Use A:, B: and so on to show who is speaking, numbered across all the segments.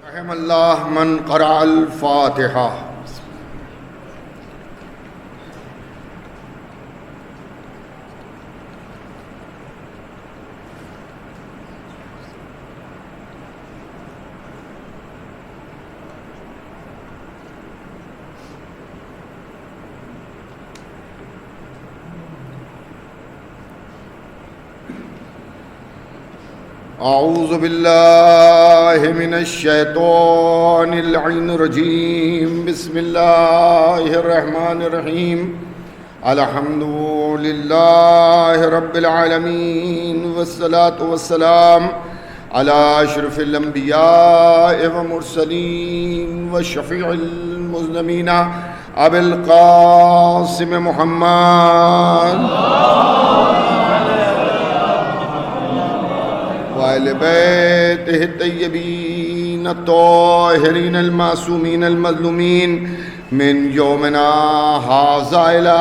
A: رحم اللہ من قرأ الفاتحہ. اعوذ باللہ من الشیطان اللعین الرجیم. بسم اللہ الرحمن الرحیم. الحمد للہ رب العالمین والصلاة والسلام علی اشرف الانبیاء والمرسلین والشفیع المذنبین ابی القاسم محمد وآل بیتہ الطیبین الطاہرین المعصومین المظلومین من یومنا ھذا الی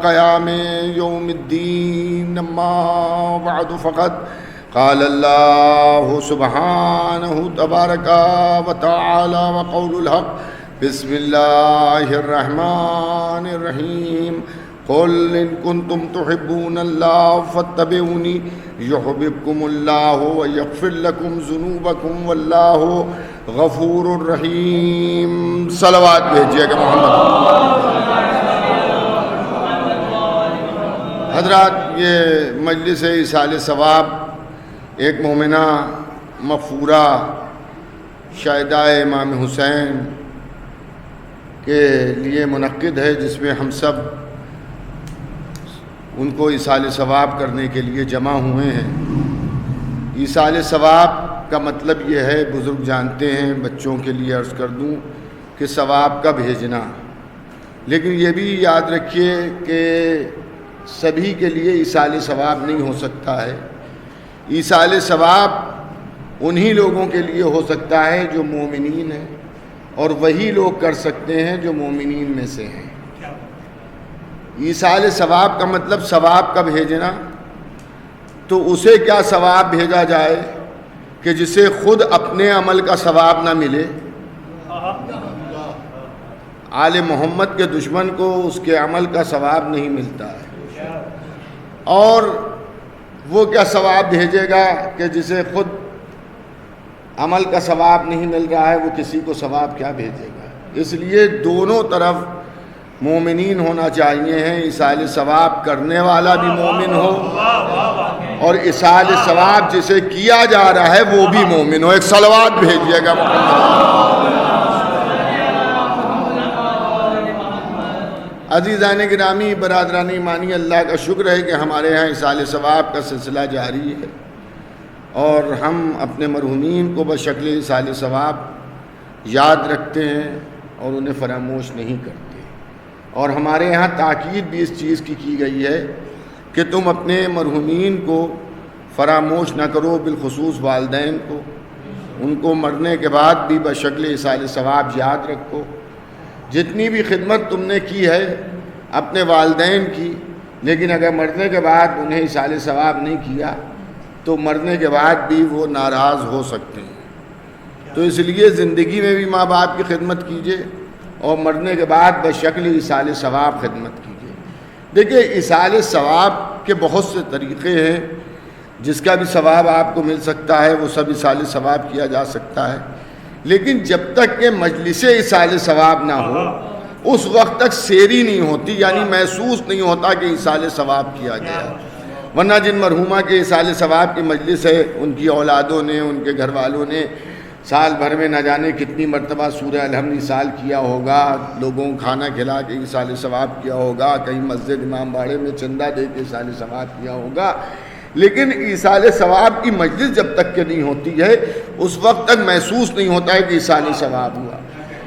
A: قیام یوم الدین. اما بعد فقد قال اللہ سبحانہ تبارک و تعالی وقول الحق. بسم اللہ الرحمن الرحیم. قل ان کنتم تحبون اللہ فاتبعونی یحببکم اللہ ویغفر لکم ذنوبکم واللہ غفور الرحیم. صلوات بھیجیے گا محمد. حضرات، یہ مجلس ایصال ثواب ایک مومنہ مغفورہ شہداء امام حسین کے لیے منعقد ہے، جس میں ہم سب ان کو ایصال ثواب کرنے کے لیے جمع ہوئے ہیں. ایصال ثواب کا مطلب یہ ہے، بزرگ جانتے ہیں، بچوں کے لیے عرض کر دوں کہ ثواب کا بھیجنا. لیکن یہ بھی یاد رکھیے کہ سبھی کے لیے ایصال ثواب نہیں ہو سکتا ہے. ایصال ثواب انہی لوگوں کے لیے ہو سکتا ہے جو مومنین ہیں، اور وہی لوگ کر سکتے ہیں جو مومنین میں سے ہیں. ایصال ثواب کا مطلب ثواب کا بھیجنا. تو اسے کیا ثواب بھیجا جائے کہ جسے خود اپنے عمل کا ثواب نہ ملے. آل محمد کے دشمن کو اس کے عمل کا ثواب نہیں ملتا ہے، اور وہ کیا ثواب بھیجے گا کہ جسے خود عمل کا ثواب نہیں مل رہا ہے، وہ کسی کو ثواب کیا بھیجے گا. اس لیے دونوں طرف مومنین ہونا چاہیے ہیں. ایصال ثواب کرنے والا بھی مومن ہو، اور ایصال ثواب جسے کیا جا رہا ہے وہ بھی مومن ہو. ایک صلوات بھیجیے گا محمد. عزیزان گرامی، برادران ایمانی، اللہ کا شکر ہے کہ ہمارے ہاں ایصال ثواب کا سلسلہ جاری ہے، اور ہم اپنے مرحومین کو بشکل ایصال ثواب یاد رکھتے ہیں اور انہیں فراموش نہیں کرتے. اور ہمارے یہاں تاکید بھی اس چیز کی گئی ہے کہ تم اپنے مرحومین کو فراموش نہ کرو، بالخصوص والدین کو. ان کو مرنے کے بعد بھی بشکل ایصال ثواب یاد رکھو. جتنی بھی خدمت تم نے کی ہے اپنے والدین کی، لیکن اگر مرنے کے بعد انہیں ایصال ثواب نہیں کیا تو مرنے کے بعد بھی وہ ناراض ہو سکتے ہیں. تو اس لیے زندگی میں بھی ماں باپ کی خدمت کیجیے، اور مرنے کے بعد بشکل ایصال ثواب خدمت کیجیے. دیکھیے، ایصال ثواب کے بہت سے طریقے ہیں. جس کا بھی ثواب آپ کو مل سکتا ہے وہ سب ایصال ثواب کیا جا سکتا ہے. لیکن جب تک کہ مجلس ایصال ثواب نہ ہو، اس وقت تک سیری نہیں ہوتی، یعنی محسوس نہیں ہوتا کہ ایصال ثواب کیا گیا. ورنہ جن مرحومہ کے ایصال ثواب کی مجلس ہے، ان کی اولادوں نے، ان کے گھر والوں نے سال بھر میں نہ جانے کتنی مرتبہ سورہ الحمد ایصال کیا ہوگا، لوگوں کو کھانا کھلا کے ایصال ثواب کیا ہوگا، کہیں مسجد امام باڑے میں چندہ دے کے ایصال ثواب کیا ہوگا. لیکن ایصال ثواب کی مجلس جب تک کہ نہیں ہوتی ہے، اس وقت تک محسوس نہیں ہوتا ہے کہ ایصال ثواب ہوا.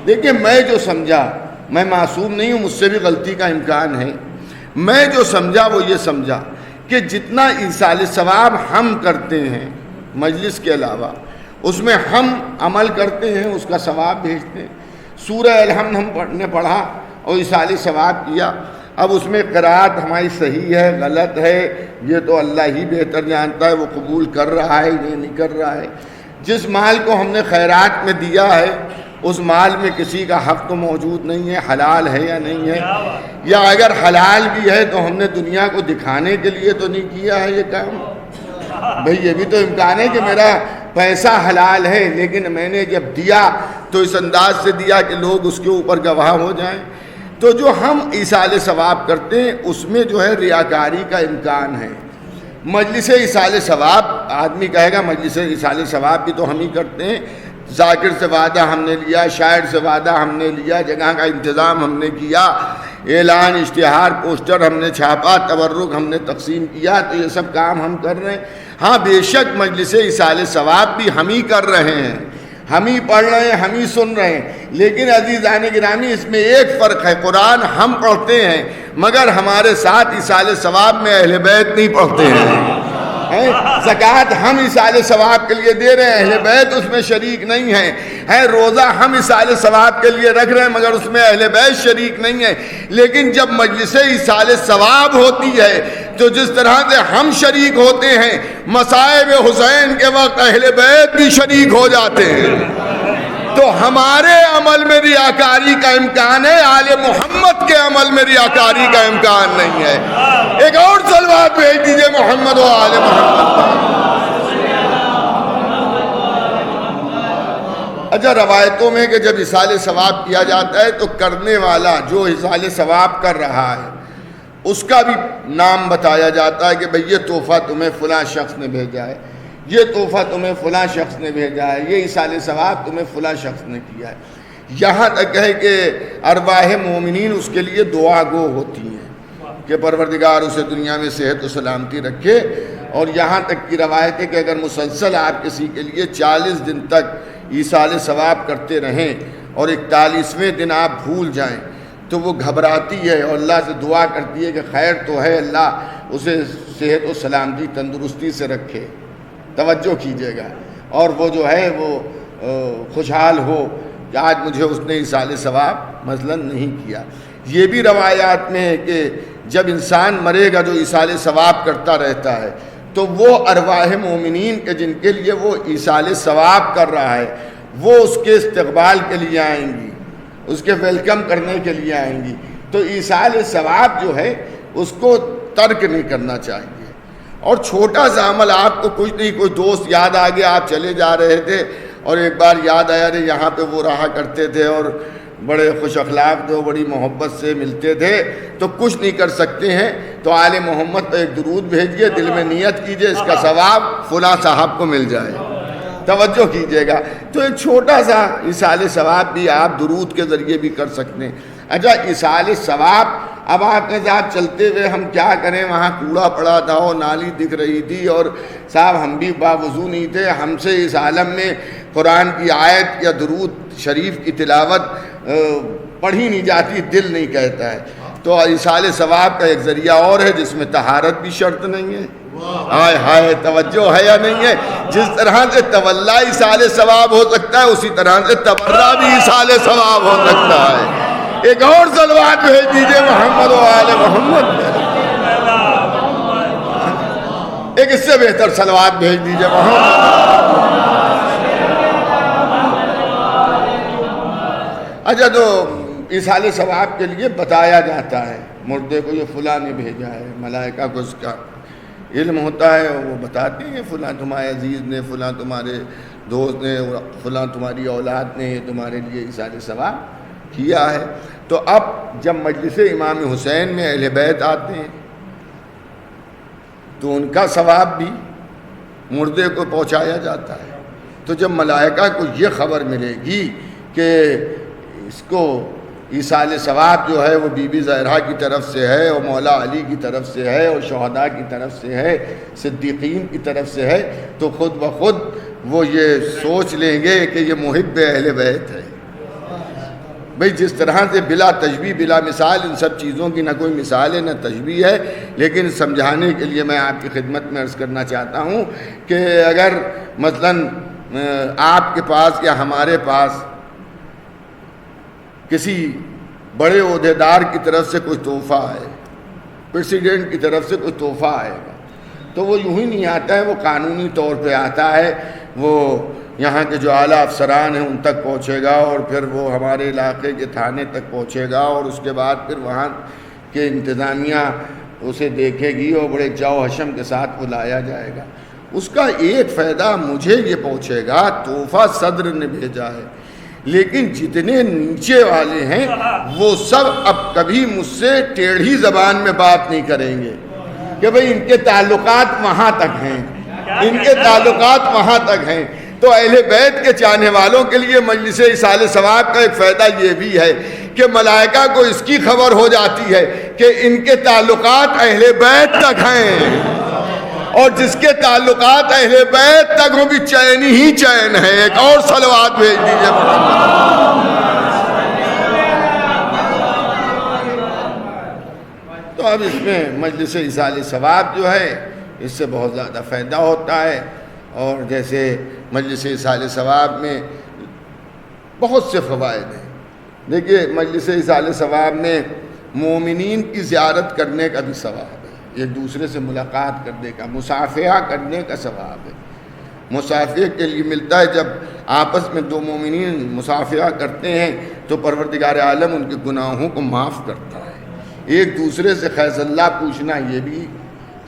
A: دیکھیے، میں جو سمجھا، میں معصوم نہیں ہوں، مجھ سے بھی غلطی کا امکان ہے. میں جو سمجھا وہ یہ سمجھا کہ جتنا ایصال ثواب ہم کرتے ہیں مجلس کے علاوہ، اس میں ہم عمل کرتے ہیں، اس کا ثواب بھیجتے ہیں. سورہ الحمد ہم نے پڑھا اور ایصال ثواب کیا. اب اس میں قرأت ہماری صحیح ہے غلط ہے یہ تو اللہ ہی بہتر جانتا ہے، وہ قبول کر رہا ہے یہ نہیں کر رہا ہے. جس مال کو ہم نے خیرات میں دیا ہے اس مال میں کسی کا حق تو موجود نہیں ہے، حلال ہے یا نہیں ہے، یا اگر حلال بھی ہے تو ہم نے دنیا کو دکھانے کے لیے تو نہیں کیا ہے یہ کام. بھئی یہ بھی تو امکان ہے کہ میرا پیسہ حلال ہے لیکن میں نے جب دیا تو اس انداز سے دیا کہ لوگ اس کے اوپر گواہ ہو جائیں. تو جو ہم ایصال ثواب کرتے ہیں اس میں جو ہے ریاکاری کا امکان ہے. مجلس ایصال ثواب، آدمی کہے گا مجلس ایصال ثواب بھی تو ہم ہی کرتے ہیں، ذاکر سے وعدہ ہم نے لیا، شاعر سے وعدہ ہم نے لیا، جگہ کا انتظام ہم نے کیا، اعلان اشتہار پوسٹر ہم نے چھاپا، تبرک ہم نے تقسیم کیا، تو یہ سب کام ہم کر رہے ہیں. ہاں بے شک مجلس ایصال ثواب بھی ہم ہی کر رہے ہیں، ہم ہی پڑھ رہے ہیں، ہم ہی سن رہے ہیں. لیکن عزیزان گرامی اس میں ایک فرق ہے، قرآن ہم پڑھتے ہیں مگر ہمارے ساتھ ایصال ثواب میں اہل بیت نہیں پڑھتے ہیں. زکوٰۃ ہم ایصال ثواب کے لیے دے رہے ہیں، اہل بیت اس میں شریک نہیں ہے. روزہ ہم ایصال ثواب کے لیے رکھ رہے ہیں مگر اس میں اہل بیت شریک نہیں ہے. لیکن جب مجلس ایصال ثواب ہوتی ہے تو جس طرح سے ہم شریک ہوتے ہیں مصائب حسین کے وقت اہل بیت بھی شریک ہو جاتے ہیں. تو ہمارے عمل میں ریاکاری کا امکان ہے، آل محمد کے عمل میں ریاکاری کا امکان نہیں ہے. ایک اور صلوات بھیج دیجئے محمد و آل محمد. اچھا، روایتوں میں کہ جب ایصال ثواب کیا جاتا ہے تو کرنے والا جو ایصال ثواب کر رہا ہے اس کا بھی نام بتایا جاتا ہے کہ بھئی یہ تحفہ تمہیں فلاں شخص نے بھیجا ہے، یہ تحفہ تمہیں فلاں شخص نے بھیجا ہے، یہ ایصال ثواب تمہیں فلاں شخص نے کیا ہے. یہاں تک ہے کہ ارواح مومنین اس کے لیے دعا گو ہوتی ہیں کہ پروردگار اسے دنیا میں صحت و سلامتی رکھے. اور یہاں تک کی روایت ہے کہ اگر مسلسل آپ کسی کے لیے 40 دن تک ایصال ثواب کرتے رہیں اور 41ویں دن آپ بھول جائیں تو وہ گھبراتی ہے اور اللہ سے دعا کرتی ہے کہ خیر تو ہے، اللہ اسے صحت و سلامتی تندرستی سے رکھے. توجہ کیجیے گا. اور وہ جو ہے وہ خوشحال ہو کہ آج مجھے اس نے ایصال ثواب مثلا نہیں کیا. یہ بھی روایات میں ہے کہ جب انسان مرے گا جو ایصال ثواب کرتا رہتا ہے تو وہ ارواح مومنین کے جن کے لیے وہ ایصال ثواب کر رہا ہے وہ اس کے استقبال کے لیے آئیں گی، اس کے ویلکم کرنے کے لیے آئیں گی. تو ایصال ثواب جو ہے اس کو ترک نہیں کرنا چاہیے. اور چھوٹا سا عمل، آپ کو کچھ نہیں، کوئی دوست یاد آ گیا، آپ چلے جا رہے تھے اور ایک بار یاد آیا رہے یہاں پہ وہ رہا کرتے تھے اور بڑے خوش اخلاق تھے، بڑی محبت سے ملتے تھے، تو کچھ نہیں کر سکتے ہیں تو آل محمد پہ ایک درود بھیجیے، دل میں نیت کیجیے اس کا ثواب فلاں صاحب کو مل جائے. توجہ کیجیے گا. تو ایک چھوٹا سا ایصال ثواب بھی آپ درود کے ذریعے بھی کر سکتے ہیں. اچھا، ایصال ثواب، اب آپ کے ساتھ چلتے ہوئے ہم کیا کریں، وہاں کوڑا پڑا تھا اور نالی دکھ رہی تھی اور صاحب ہم بھی باوضو نہیں تھے، ہم سے اس عالم میں قرآن کی آیت یا درود شریف کی تلاوت پڑھی نہیں جاتی، دل نہیں کہتا ہے. تو ایصال ثواب کا ایک ذریعہ اور ہے جس میں طہارت بھی شرط نہیں ہے. ہائے ہائے، توجہ ہے یا نہیں ہے؟ جس طرح سے تولا ایصال ثواب ہو سکتا ہے اسی طرح سے تبرہ بھی ایصال ثواب ہو سکتا ہے. ایک اور صلوات بھیج دیجئے محمد و آل محمد. ایک اس سے بہتر صلوات بھیج دیجئے محمد. اچھا، تو ایصال ثواب کے لیے بتایا جاتا ہے مردے کو یہ فلاں نے بھیجا ہے، ملائکہ کو اس کا علم ہوتا ہے، وہ بتاتے ہیں فلاں تمہارے عزیز نے، فلاں تمہارے دوست نے، فلاں تمہاری اولاد نے تمہارے لیے ایصال ثواب کیا ہے. تو اب جب مجلس امام حسین میں اہل بیت آتے ہیں تو ان کا ثواب بھی مردے کو پہنچایا جاتا ہے. تو جب ملائکہ کو یہ خبر ملے گی کہ اس کو ایصال ثواب جو ہے وہ بی بی زہرا کی طرف سے ہے اور مولا علی کی طرف سے ہے اور شہداء کی طرف سے ہے، صدیقین کی طرف سے ہے، تو خود بخود وہ یہ سوچ لیں گے کہ یہ محب اہل بیت ہے. بھئی جس طرح سے بلا تشبیہ بلا مثال، ان سب چیزوں کی نہ کوئی مثال ہے نہ تشبیہ ہے، لیکن سمجھانے کے لیے میں آپ کی خدمت میں عرض کرنا چاہتا ہوں کہ اگر مثلاً آپ کے پاس یا ہمارے پاس کسی بڑے عہدیدار کی طرف سے کوئی تحفہ آئے، پریسیڈنٹ کی طرف سے کوئی تحفہ آئے گا تو وہ یوں ہی نہیں آتا ہے، وہ قانونی طور پہ آتا ہے، وہ یہاں کے جو اعلیٰ افسران ہیں ان تک پہنچے گا، اور پھر وہ ہمارے علاقے کے تھانے تک پہنچے گا، اور اس کے بعد پھر وہاں کے انتظامیہ اسے دیکھے گی اور بڑے جاؤ حشم کے ساتھ وہ لایا جائے گا۔ اس کا ایک فائدہ مجھے یہ پہنچے گا، تحفہ صدر نے بھیجا ہے، لیکن جتنے نیچے والے ہیں وہ سب اب کبھی مجھ سے ٹیڑھی زبان میں بات نہیں کریں گے کہ بھئی ان کے تعلقات وہاں تک ہیں، ان کے تعلقات وہاں تک ہیں۔ تو اہل بیت کے چاہنے والوں کے لیے مجلس ایصال ثواب کا ایک فائدہ یہ بھی ہے کہ ملائکہ کو اس کی خبر ہو جاتی ہے کہ ان کے تعلقات اہل بیت تک ہیں، اور جس کے تعلقات اہل بیت تک ہوں بھی چین ہی چین ہے۔ ایک اور صلوات بھیج دیجئے۔ تو اب اس میں مجلس ایصال ثواب جو ہے اس سے بہت زیادہ فائدہ ہوتا ہے، اور جیسے مجلس ایصال ثواب میں بہت سے فوائد ہیں۔ دیکھیے مجلس ایصال ثواب میں مومنین کی زیارت کرنے کا بھی ثواب ہے، ایک دوسرے سے ملاقات کرنے کا، مصافحہ کرنے کا ثواب ہے۔ مصافحے کے لیے ملتا ہے جب آپس میں دو مومنین مصافحہ کرتے ہیں تو پروردگار عالم ان کے گناہوں کو معاف کرتا ہے۔ ایک دوسرے سے خیز اللہ پوچھنا یہ بھی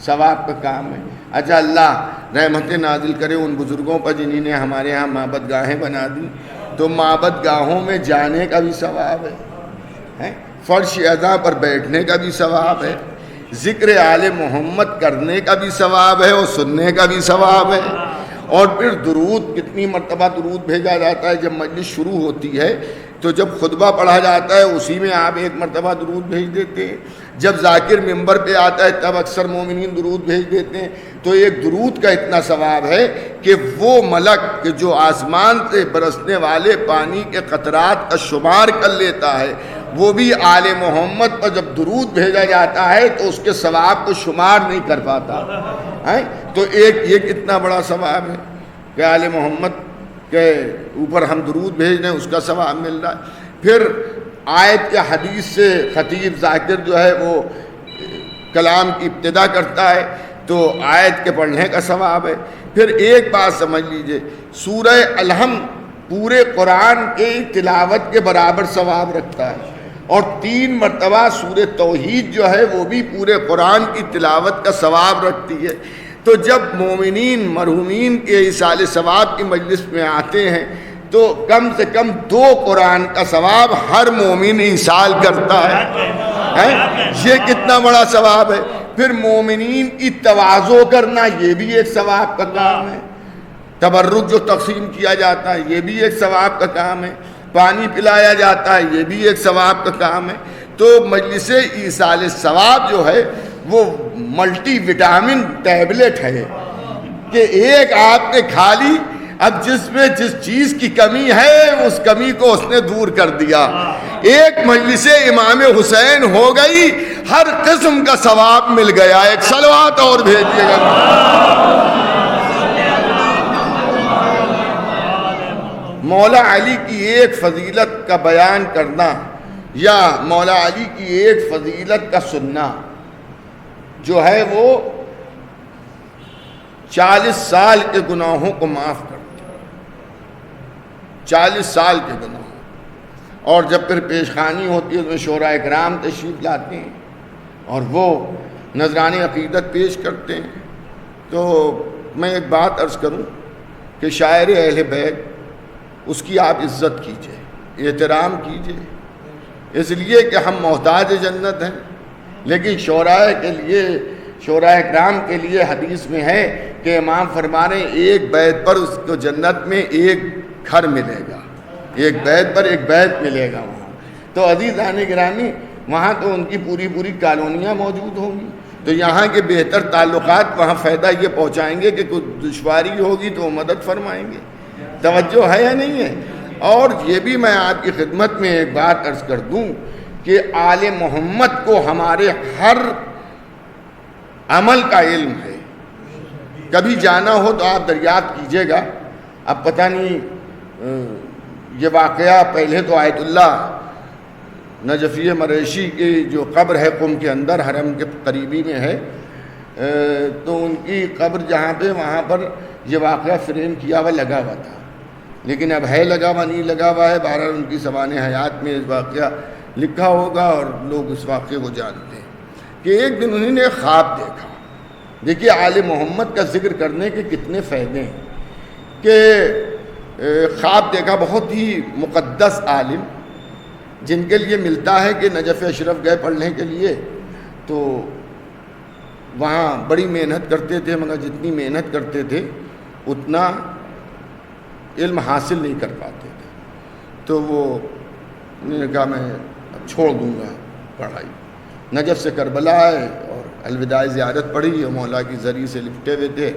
A: ثواب کا کام ہے۔ اچھا اللہ رحمت نازل کرے ان بزرگوں پر جنہوں نے ہمارے ہاں معبد گاہیں بنا دی، تو معبد گاہوں میں جانے کا بھی ثواب ہے، فرش اعظم پر بیٹھنے کا بھی ثواب ہے، ذکر آل محمد کرنے کا بھی ثواب ہے اور سننے کا بھی ثواب ہے۔ اور پھر درود، کتنی مرتبہ درود بھیجا جاتا ہے۔ جب مجلس شروع ہوتی ہے تو جب خطبہ پڑھا جاتا ہے اسی میں آپ ایک مرتبہ درود بھیج دیتے ہیں، جب ذاکر ممبر پہ آتا ہے تب اکثر مومنین درود بھیج دیتے ہیں۔ تو ایک درود کا اتنا ثواب ہے کہ وہ ملک کہ جو آسمان سے برسنے والے پانی کے قطرات کا شمار کر لیتا ہے، وہ بھی آل محمد پر جب درود بھیجا جاتا ہے تو اس کے ثواب کو شمار نہیں کر پاتا ہے۔ تو ایک یہ کتنا بڑا ثواب ہے کہ آل محمد کے اوپر ہم درود بھیج رہے ہیں، اس کا ثواب مل رہا ہے۔ پھر آیت یا حدیث سے خطیب ذاکر جو ہے وہ کلام کی ابتدا کرتا ہے تو آیت کے پڑھنے کا ثواب ہے۔ پھر ایک بات سمجھ لیجئے، سورہ الحمد پورے قرآن کے تلاوت کے برابر ثواب رکھتا ہے، اور 3 مرتبہ سورہ توحید جو ہے وہ بھی پورے قرآن کی تلاوت کا ثواب رکھتی ہے۔ تو جب مومنین مرحومین کے ایصال ثواب کی مجلس میں آتے ہیں تو کم سے کم 2 قرآن کا ثواب ہر مومن ایصال کرتا ہے۔ یہ کتنا بڑا ثواب ہے۔ پھر مومنین کی تواضع کرنا یہ بھی ایک ثواب کا کام ہے۔ تبرک جو تقسیم کیا جاتا ہے یہ بھی ایک ثواب کا کام ہے۔ پانی پلایا جاتا ہے یہ بھی ایک ثواب کا کام ہے۔ تو مجلس ایصال ثواب جو ہے وہ ملٹی وٹامن ٹیبلٹ ہے کہ ایک آپ نے کھا لی، اب جس میں جس چیز کی کمی ہے اس کمی کو اس نے دور کر دیا۔ ایک مجلس امام حسین ہو گئی، ہر قسم کا ثواب مل گیا۔ ایک صلوات اور بھیجیے گا۔ مولا علی کی ایک فضیلت کا بیان کرنا یا مولا علی کی ایک فضیلت کا سننا جو ہے وہ 40 سال کے گناہوں کو معاف کرتا ہے، 40 سال کے گناہ۔ اور جب پھر پیشخانی ہوتی ہے تو شورا اکرام تشریف لاتے ہیں اور وہ نذران عقیدت پیش کرتے ہیں۔ تو میں ایک بات عرض کروں کہ شاعر اہل بیت اس کی آپ عزت کیجئے، احترام کیجئے، اس لیے کہ ہم محتاج جنت ہیں، لیکن شعراء کے لیے، شعراء اکرام کے لیے حدیث میں ہے کہ امام فرما رہے ہیں ایک بیت پر اس کو جنت میں ایک گھر ملے گا، ایک بیت پر ایک بیت ملے گا وہاں۔ تو عزیزان گرامی وہاں تو ان کی پوری کالونیاں موجود ہوں گی، تو یہاں کے بہتر تعلقات وہاں فائدہ یہ پہنچائیں گے کہ کوئی دشواری ہوگی تو وہ مدد فرمائیں گے۔ توجہ ہے یا نہیں ہے؟ اور یہ بھی میں آپ کی خدمت میں ایک بات عرض کر دوں کہ آل محمد کو ہمارے ہر عمل کا علم ہے۔ کبھی جانا ہو تو آپ دریافت کیجئے گا۔ اب پتہ نہیں یہ واقعہ، پہلے تو آیت اللہ نجفی مریشی کی جو قبر ہے قم کے اندر حرم کے قریبی میں ہے، تو ان کی قبر جہاں پہ وہاں پر یہ واقعہ فریم کیا ہوا لگا ہوا تھا لیکن اب ہے لگا ہوا نہیں لگا ہوا ہے، بہرحال ان کی سوانح حیات میں اس واقعہ لکھا ہوگا اور لوگ اس واقعے کو جانتے ہیں کہ ایک دن انہوں نے ایک خواب دیکھا۔ دیکھیے آل محمد کا ذکر کرنے کے کتنے فائدے ہیں کہ خواب دیکھا بہت ہی مقدس عالم جن کے لیے ملتا ہے کہ نجف اشرف گئے پڑھنے کے لیے تو وہاں بڑی محنت کرتے تھے، مگر جتنی محنت کرتے تھے اتنا علم حاصل نہیں کر پاتے تھے، تو وہ انہوں نے کہا میں چھوڑ دوں گا پڑھائی۔ نجف سے کربلا آئے اور الوداع زیارت پڑھی اور مولا کی ذریعے سے لپٹے ہوئے تھے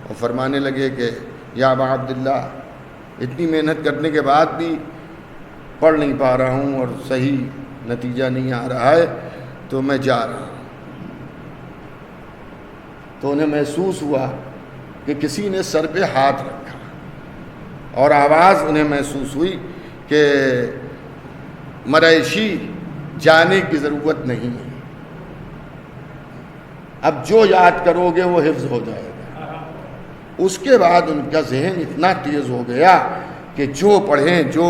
A: اور فرمانے لگے کہ یا ابا عبداللہ اتنی محنت کرنے کے بعد بھی پڑھ نہیں پا رہا ہوں اور صحیح نتیجہ نہیں آ رہا ہے تو میں جا رہا ہوں۔ تو انہیں محسوس ہوا کہ کسی نے سر پہ ہاتھ رکھا اور آواز انہیں محسوس ہوئی کہ مریشی جانے کی ضرورت نہیں ہے، اب جو یاد کرو گے وہ حفظ ہو جائے گا۔ اس کے بعد ان کا ذہن اتنا تیز ہو گیا کہ جو پڑھیں جو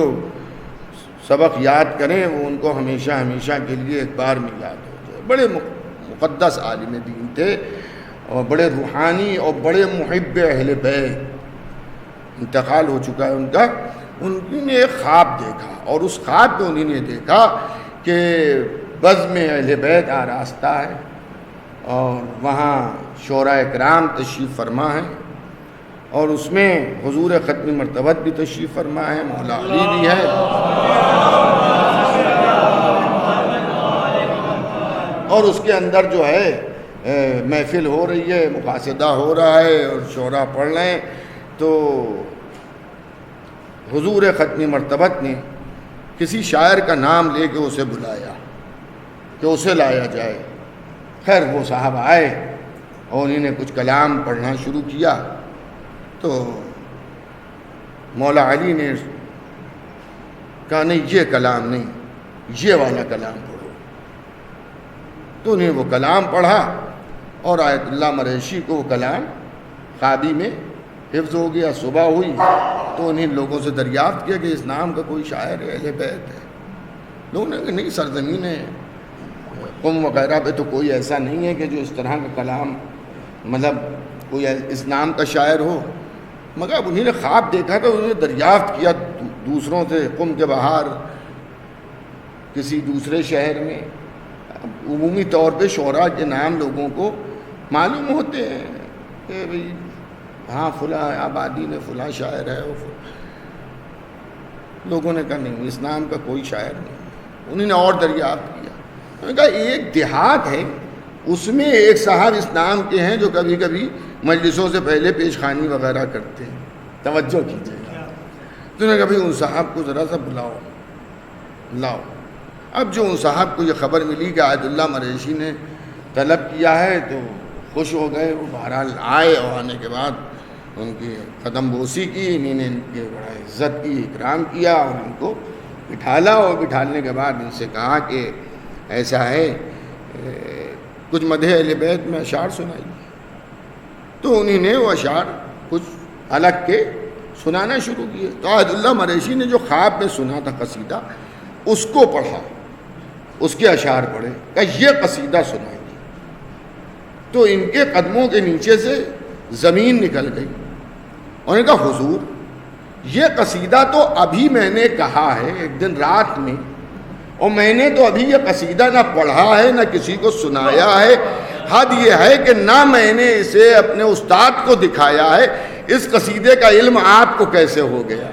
A: سبق یاد کریں وہ ان کو ہمیشہ ہمیشہ کے لیے ایک بار میں یاد ہو جائے۔ بڑے مقدس عالم دین تھے اور بڑے روحانی اور بڑے محب اہل بیت، انتقال ہو چکا ہے ان کا۔ انہوں نے ایک خواب دیکھا اور اس خواب میں انہوں نے دیکھا کہ بزم اہل بیت آراستہ ہے اور وہاں شعراء کرام تشریف فرما ہے اور اس میں حضور ختم مرتبت بھی تشریف فرما ہے، مولا علی بھی ہے اور اس کے اندر جو ہے محفل ہو رہی ہے، مقاصدہ ہو رہا ہے اور شعراء پڑھ رہے ہیں۔ تو حضور ختم مرتبت نے کسی شاعر کا نام لے کے اسے بلایا کہ اسے لایا جائے۔ خیر وہ صاحب آئے اور انہیں کچھ کلام پڑھنا شروع کیا تو مولا علی نے کہا نہیں یہ کلام نہیں، یہ والا کلام پڑھو۔ تو انہیں وہ کلام پڑھا اور آیت اللہ مریشی کو وہ کلام خوابی میں حفظ ہو گیا۔ صبح ہوئی تو انہیں لوگوں سے دریافت کیا کہ اس نام کا کوئی شاعر اہل بیت ہے؟ لوگوں نے کہا نہیں، سرزمین قم وغیرہ پہ تو کوئی ایسا نہیں ہے کہ جو اس طرح کا کلام مطلب کوئی اس نام کا شاعر ہو۔ مگر اب انہیں نے خواب دیکھا تو انہوں نے دریافت کیا دوسروں سے، قم کے باہر کسی دوسرے شہر میں عمومی طور پہ شعراء کے نام لوگوں کو معلوم ہوتے ہیں کہ بھئی ہاں فلاں آبادی میں فلاں شاعر ہے۔ لوگوں نے کہا نہیں اس نام کا کوئی شاعر نہیں۔ انہوں نے اور دریافت کیا، انہوں نے کہا ایک دیہات ہے اس میں ایک صاحب اس نام کے ہیں جو کبھی کبھی مجلسوں سے پہلے پیش خانی وغیرہ کرتے ہیں، توجہ کیجیے گا۔ تو انہوں نے کہا بھائی ان صاحب کو ذرا سا بلاؤ لاؤ۔ اب جو ان صاحب کو یہ خبر ملی کہ آیت اللہ مریشی نے طلب کیا ہے تو خوش ہو گئے۔ وہ بہرحال آئے اور آنے کے بعد ان کی قدم بوسی کی، انہوں نے ان کی بڑا عزت کی، اکرام کیا اور ان کو بٹھالا اور بٹھالنے کے بعد ان سے کہا کہ ایسا ہے کچھ مدح اہل بیت میں اشعار سنائیے۔ تو انہوں نے وہ اشعار کچھ الگ کے سنانا شروع کیے۔ تو آیت اللہ مریشی نے جو خواب میں سنا تھا قصیدہ اس کو پڑھا، اس کے اشعار پڑھے، کہ یہ قصیدہ سنائیے۔ تو ان کے قدموں کے نیچے سے زمین نکل گئی۔ انہوں نے کہا حضور یہ قصیدہ تو ابھی میں نے کہا ہے ایک دن رات میں، اور میں نے تو ابھی یہ قصیدہ نہ پڑھا ہے نہ کسی کو سنایا ہے۔ حد یہ ہے کہ نہ میں نے اسے اپنے استاد کو دکھایا ہے، اس قصیدے کا علم آپ کو کیسے ہو گیا؟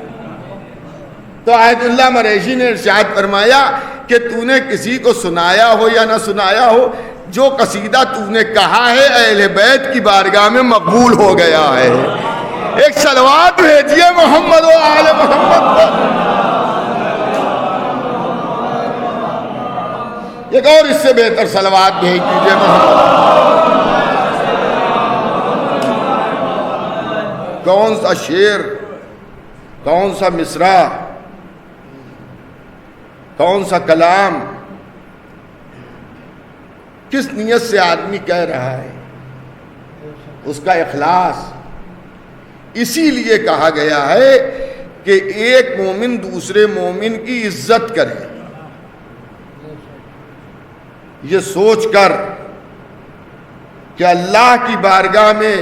A: تو آیت اللہ مریشی نے ارشاد فرمایا کہ تو نے کسی کو سنایا ہو یا نہ سنایا ہو، جو قصیدہ تو نے کہا ہے اہل بیت کی بارگاہ میں مقبول ہو گیا ہے۔ ایک صلوات بھیجیے محمد و آل محمد پر۔ ایک اور اس سے بہتر صلوات بھیج دیجیے محمد۔ کون سا شعر، کون سا مصرع، کون سا کلام، کس نیت سے آدمی کہہ رہا ہے، اس کا اخلاص۔ اسی لیے کہا گیا ہے کہ ایک مومن دوسرے مومن کی عزت کرے، یہ سوچ کر کہ اللہ کی بارگاہ میں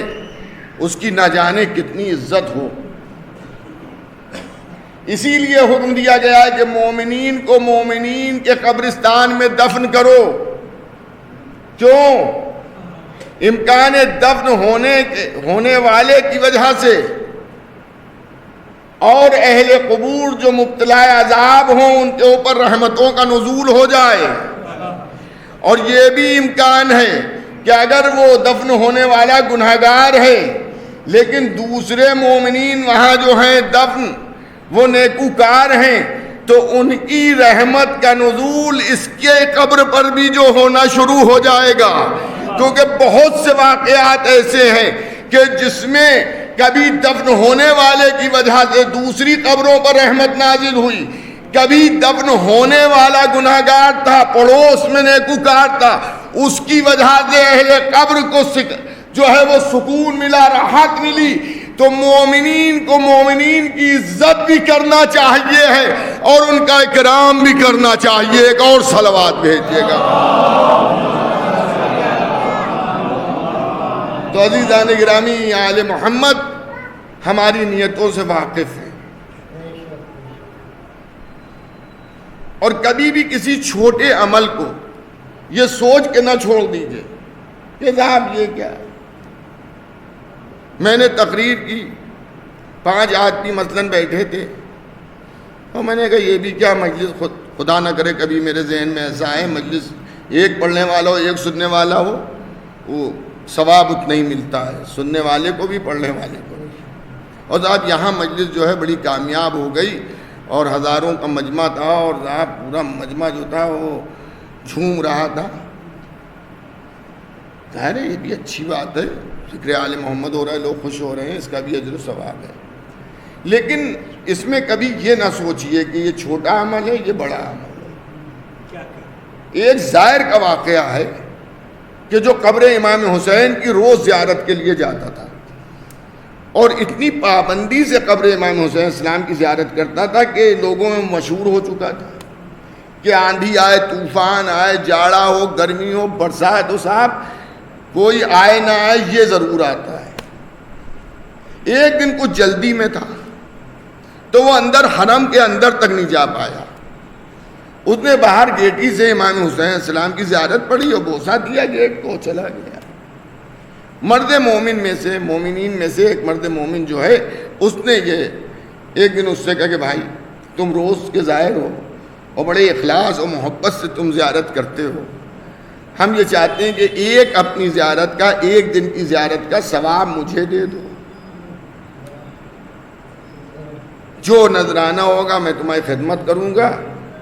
A: اس کی نہ جانے کتنی عزت ہو، اسی لیے حکم دیا گیا ہے کہ مومنین کو مومنین کے قبرستان میں دفن کرو۔ کیوں؟ امکان دفن ہونے والے کی وجہ سے اور اہل قبور جو مبتلا عذاب ہوں ان کے اوپر رحمتوں کا نزول ہو جائے، اور یہ بھی امکان ہے کہ اگر وہ دفن ہونے والا گنہگار ہے لیکن دوسرے مومنین وہاں جو ہیں دفن وہ نیکوکار ہیں، تو ان کی رحمت کا نزول اس کے قبر پر بھی جو ہونا شروع ہو جائے گا، کیونکہ بہت سے واقعات ایسے ہیں کہ جس میں کبھی دفن ہونے والے کی وجہ سے دوسری قبروں پر رحمت نازل ہوئی، کبھی دفن ہونے والا گناہگار تھا پڑوس میں نیکوکار تھا، اس کی وجہ سے اہل قبر کو جو ہے وہ سکون ملا، راحت ملی۔ تو مومنین کو مومنین کی عزت بھی کرنا چاہیے ہے اور ان کا اکرام بھی کرنا چاہیے۔ ایک اور صلوات بھیجیے گا۔ تو عزیزان گرامی، آل محمد ہماری نیتوں سے واقف ہیں، اور کبھی بھی کسی چھوٹے عمل کو یہ سوچ کے نہ چھوڑ دیجئے کہ صاحب یہ کیا ہے۔ میں نے تقریر کی، 5 آدمی مثلاً بیٹھے تھے، اور میں نے کہا یہ بھی کیا مجلس، خدا نہ کرے کبھی میرے ذہن میں ایسا ہے مجلس ایک پڑھنے والا ہو ایک سننے والا ہو، وہ ثواب اتنا ہی ملتا ہے، سننے والے کو بھی پڑھنے والے کو بھی۔ اور صاحب یہاں مجلس جو ہے بڑی کامیاب ہو گئی، اور ہزاروں کا مجمع تھا، اور صاحب پورا مجمع جو تھا وہ جھوم رہا تھا۔ ظاہر ہے یہ بھی اچھی بات ہے، ذکر آل محمد ہو رہا ہے، لوگ خوش ہو رہے ہیں، اس کا بھی اجر و ثواب ہے، لیکن اس میں کبھی یہ نہ سوچئے کہ یہ چھوٹا عمل ہے یہ بڑا عمل ہے۔ ایک زائر کا واقعہ ہے کہ جو قبر امام حسین کی روز زیارت کے لیے جاتا تھا، اور اتنی پابندی سے قبر امام حسین السلام کی زیارت کرتا تھا کہ لوگوں میں مشہور ہو چکا تھا کہ آندھی آئے، طوفان آئے، جاڑا ہو، گرمی ہو، برسات ہو، صاحب کوئی آئے نہ آئے یہ ضرور آتا ہے۔ ایک دن کچھ جلدی میں تھا تو وہ اندر حرم کے اندر تک نہیں جا پایا، اس نے باہر گیٹی سے امام حسین السلام کی زیارت پڑھی اور بوسہ دیا، گیٹ کو چلا گیا۔ مرد مومن میں سے، مومنین میں سے ایک مرد مومن جو ہے، اس نے یہ ایک دن اس سے کہا کہ بھائی تم روز کے زائر ہو اور بڑے اخلاص اور محبت سے تم زیارت کرتے ہو، ہم یہ چاہتے ہیں کہ ایک اپنی زیارت کا، ایک دن کی زیارت کا ثواب مجھے دے دو، جو نذرانہ ہوگا میں تمہاری خدمت کروں گا،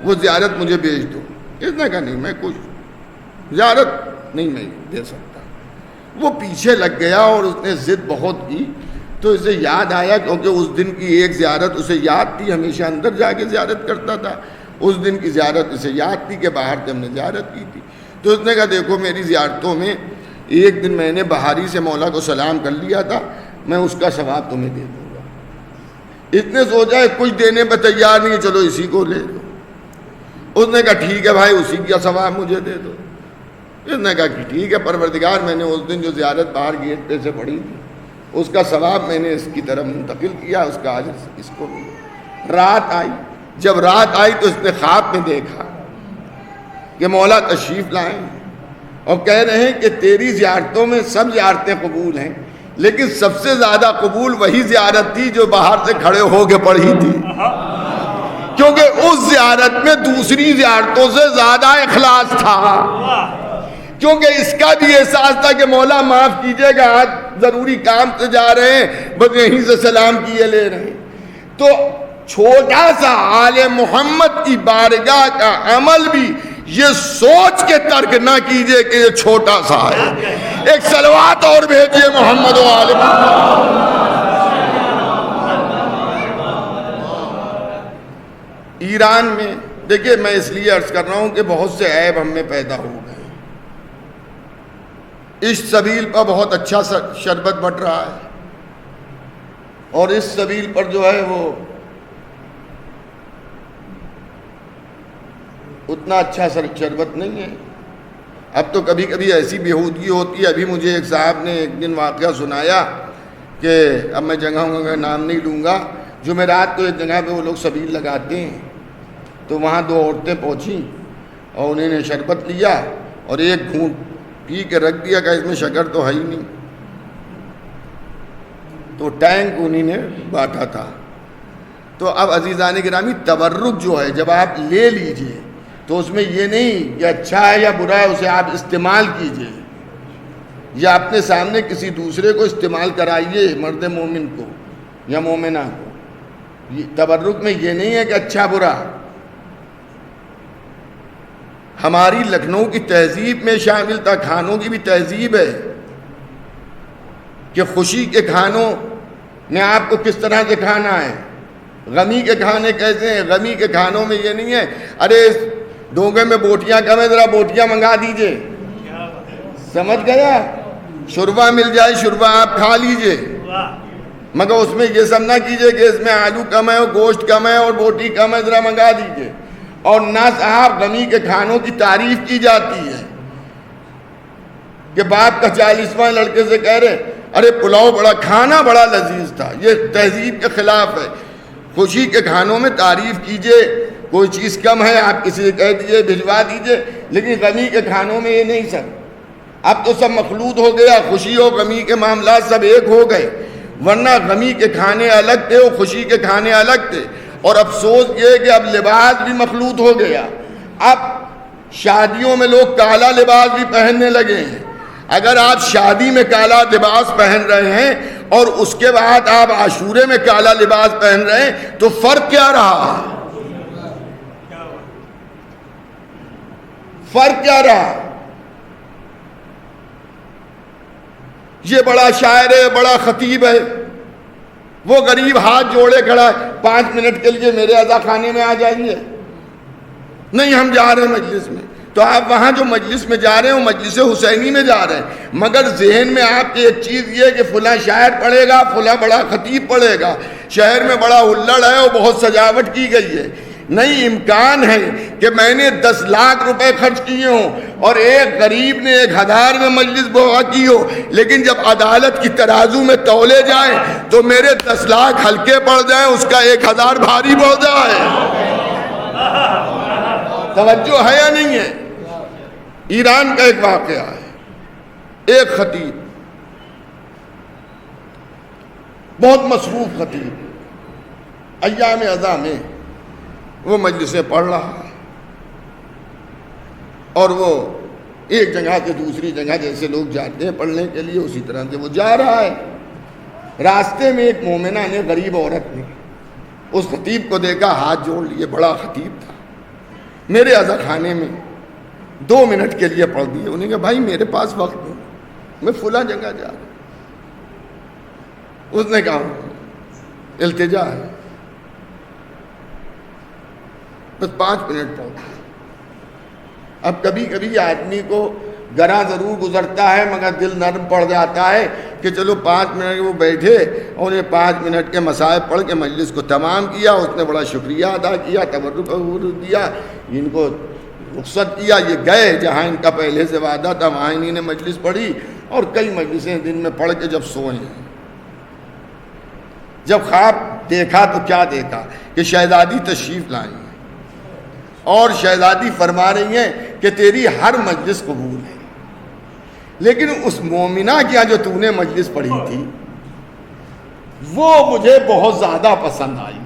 A: وہ زیارت مجھے بھیج دو۔ اس نے کہا نہیں میں کچھ زیارت نہیں میں دے سکتا۔ وہ پیچھے لگ گیا اور اس نے ضد بہت کی، تو اسے یاد آیا، کیونکہ اس دن کی ایک زیارت اسے یاد تھی، ہمیشہ اندر جا کے زیارت کرتا تھا، اس دن کی زیارت اسے یاد تھی کہ باہر سے ہم نے زیارت کی تھی۔ تو اس نے کہا دیکھو میری زیارتوں میں ایک دن میں نے بہاری سے مولا کو سلام کر لیا تھا، میں اس کا ثواب تمہیں دے دوں گا۔ اس نے سوچا کچھ دینے پہ تیار نہیں، چلو اسی کو لے دو۔ اس نے کہا ٹھیک ہے بھائی اسی کا ثواب مجھے دے دو۔ اس نے کہا کہ ٹھیک ہے پروردگار، میں نے اس دن جو زیارت باہر گیٹ پہ سے پڑھی تھی اس کا ثواب میں نے اس کی طرف منتقل کیا، اس کا اجر اس کو ملا۔ رات آئی، جب رات آئی تو اس نے خواب میں دیکھا کہ مولا تشریف لائیں اور کہہ رہے ہیں کہ تیری زیارتوں میں سب زیارتیں قبول ہیں، لیکن سب سے زیادہ قبول وہی زیارت تھی جو باہر سے کھڑے ہو کے پڑھی تھی، کیونکہ اس زیارت میں دوسری زیارتوں سے زیادہ اخلاص تھا، کیونکہ اس کا بھی احساس تھا کہ مولا معاف کیجئے گا، آج ضروری کام سے جا رہے ہیں، بس یہیں سے سلام کیے لے رہے ہیں۔ تو چھوٹا سا آل محمد کی بارگاہ کا عمل بھی یہ سوچ کے ترک نہ کیجئے کہ یہ چھوٹا سا ہے۔ ایک صلوات اور بھیجئے محمد و آل محمد۔ ایران میں دیکھیں، میں اس لیے عرض کر رہا ہوں کہ بہت سے عیب ہم میں پیدا ہو گئے۔ اس سبیل پر بہت اچھا شربت بٹ رہا ہے، اور اس سبیل پر جو ہے وہ اتنا اچھا شربت نہیں ہے. اب تو کبھی کبھی ایسی بیہودگی ہوتی ہے. ابھی مجھے ایک صاحب نے ایک دن واقعہ سنایا کہ اب میں جگہوں کا نام نہیں لوں گا، جمعرات کو ایک جگہ پہ وہ لوگ سبیل لگاتے ہیں، تو وہاں 2 عورتیں پہنچیں اور انہیں نے شربت لیا اور ایک گھونٹ پی کے رکھ دیا کہ اس میں شکر تو ہے ہی نہیں. تو ٹینک انہیں نے بانٹا تھا. تو اب عزیزان گرامی، تبرک جو ہے جب آپ لے لیجئے تو اس میں یہ نہیں کہ اچھا ہے یا برا ہے، اسے آپ استعمال کیجئے یا اپنے سامنے کسی دوسرے کو استعمال کرائیے، مرد مومن کو یا مومنہ کو. تبرک میں یہ نہیں ہے کہ اچھا برا. ہماری لکھنؤ کی تہذیب میں شامل تھا، کھانوں کی بھی تہذیب ہے کہ خوشی کے کھانوں میں آپ کو کس طرح سے کھانا ہے، غمی کے کھانے کیسے ہیں. غمی کے کھانوں میں یہ نہیں ہے ارے ڈونگے میں بوٹیاں کم ہیں ذرا بوٹیاں منگا دیجئے، سمجھ گیا. شوربہ مل جائے شوربہ آپ کھا لیجئے، مگر اس میں یہ سب نہ کیجئے کہ اس میں آلو کم ہے اور گوشت کم ہے اور بوٹی کم ہے ذرا منگا دیجئے. اور نہ صاحب غمی کے کھانوں کی تعریف کی جاتی ہے کہ باپ کا 40واں لڑکے سے کہہ رہے ارے پلاؤ بڑا کھانا بڑا لذیذ تھا. یہ تہذیب کے خلاف ہے. خوشی کے کھانوں میں تعریف کیجئے، کوئی چیز کم ہے آپ کسی سے کہہ دیجئے بھجوا دیجئے، لیکن غمی کے کھانوں میں یہ نہیں سر. اب تو سب مخلوط ہو گیا، خوشی اور غمی کے معاملات سب ایک ہو گئے، ورنہ غمی کے کھانے الگ تھے اور خوشی کے کھانے الگ تھے. اور افسوس یہ کہ اب لباس بھی مخلوط ہو گیا. اب شادیوں میں لوگ کالا لباس بھی پہننے لگے ہیں. اگر آپ شادی میں کالا لباس پہن رہے ہیں اور اس کے بعد آپ عاشورے میں کالا لباس پہن رہے ہیں تو فرق کیا رہا؟ فرق کیا رہا؟ یہ بڑا شاعر ہے، بڑا خطیب ہے، وہ غریب ہاتھ جوڑے کھڑا ہے 5 منٹ کے لیے میرے عزا خانے میں آ جائیے. نہیں ہم جا رہے ہیں مجلس میں. تو آپ وہاں جو مجلس میں جا رہے ہیں وہ مجلس حسینی میں جا رہے ہیں، مگر ذہن میں آپ کی ایک چیز یہ کہ فلاں شاعر پڑھے گا، فلاں بڑا خطیب پڑھے گا، شہر میں بڑا ہلڑ ہے اور بہت سجاوٹ کی گئی ہے. نہیں، امکان ہے کہ میں نے 10 لاکھ روپے خرچ کیے ہوں اور ایک غریب نے 1000 میں مجلس بوا کی ہو، لیکن جب عدالت کی ترازو میں تولے جائیں تو میرے 10 لاکھ ہلکے پڑ جائیں، اس کا 1000 بھاری پڑ جائے. توجہ ہے یا نہیں ہے؟ ایران کا ایک واقعہ ہے. ایک خطیب، بہت مصروف خطیب، ایام ازاں میں وہ مجلسیں پڑھ رہا ہے اور وہ ایک جگہ سے دوسری جگہ جیسے لوگ جاتے ہیں پڑھنے کے لیے اسی طرح سے وہ جا رہا ہے. راستے میں ایک مومنہ نے، غریب عورت نے، اس خطیب کو دیکھا، ہاتھ جوڑ لیے. بڑا خطیب تھا. میرے عزا خانے میں 2 منٹ کے لیے پڑھ دیے. انہوں نے کہا بھائی میرے پاس وقت نہیں، میں فلاں جگہ جا رہا ہوں. اس نے کہا التجا ہے، بس 5 منٹ پڑھ دیے. اب کبھی کبھی آدمی کو گراں ضرور گزرتا ہے مگر دل نرم پڑ جاتا ہے کہ چلو 5 منٹ وہ بیٹھے اور یہ 5 منٹ کے مسائل پڑھ کے مجلس کو تمام کیا. اس نے بڑا شکریہ ادا کیا، تبرک دیا، ان کو رخصت کیا. یہ گئے جہاں ان کا پہلے سے وعدہ تھا، وہاں انہوں نے مجلس پڑھی اور کئی مجلسیں دن میں پڑھ کے جب سوئے ہیں، جب خواب دیکھا تو کیا دیکھا کہ شہزادی تشریف لائیں اور شہزادی فرما رہی ہیں کہ تیری ہر مجلس قبول ہے، لیکن اس مومنہ کیا جو تو نے مجلس پڑھی تھی وہ مجھے بہت زیادہ پسند آئی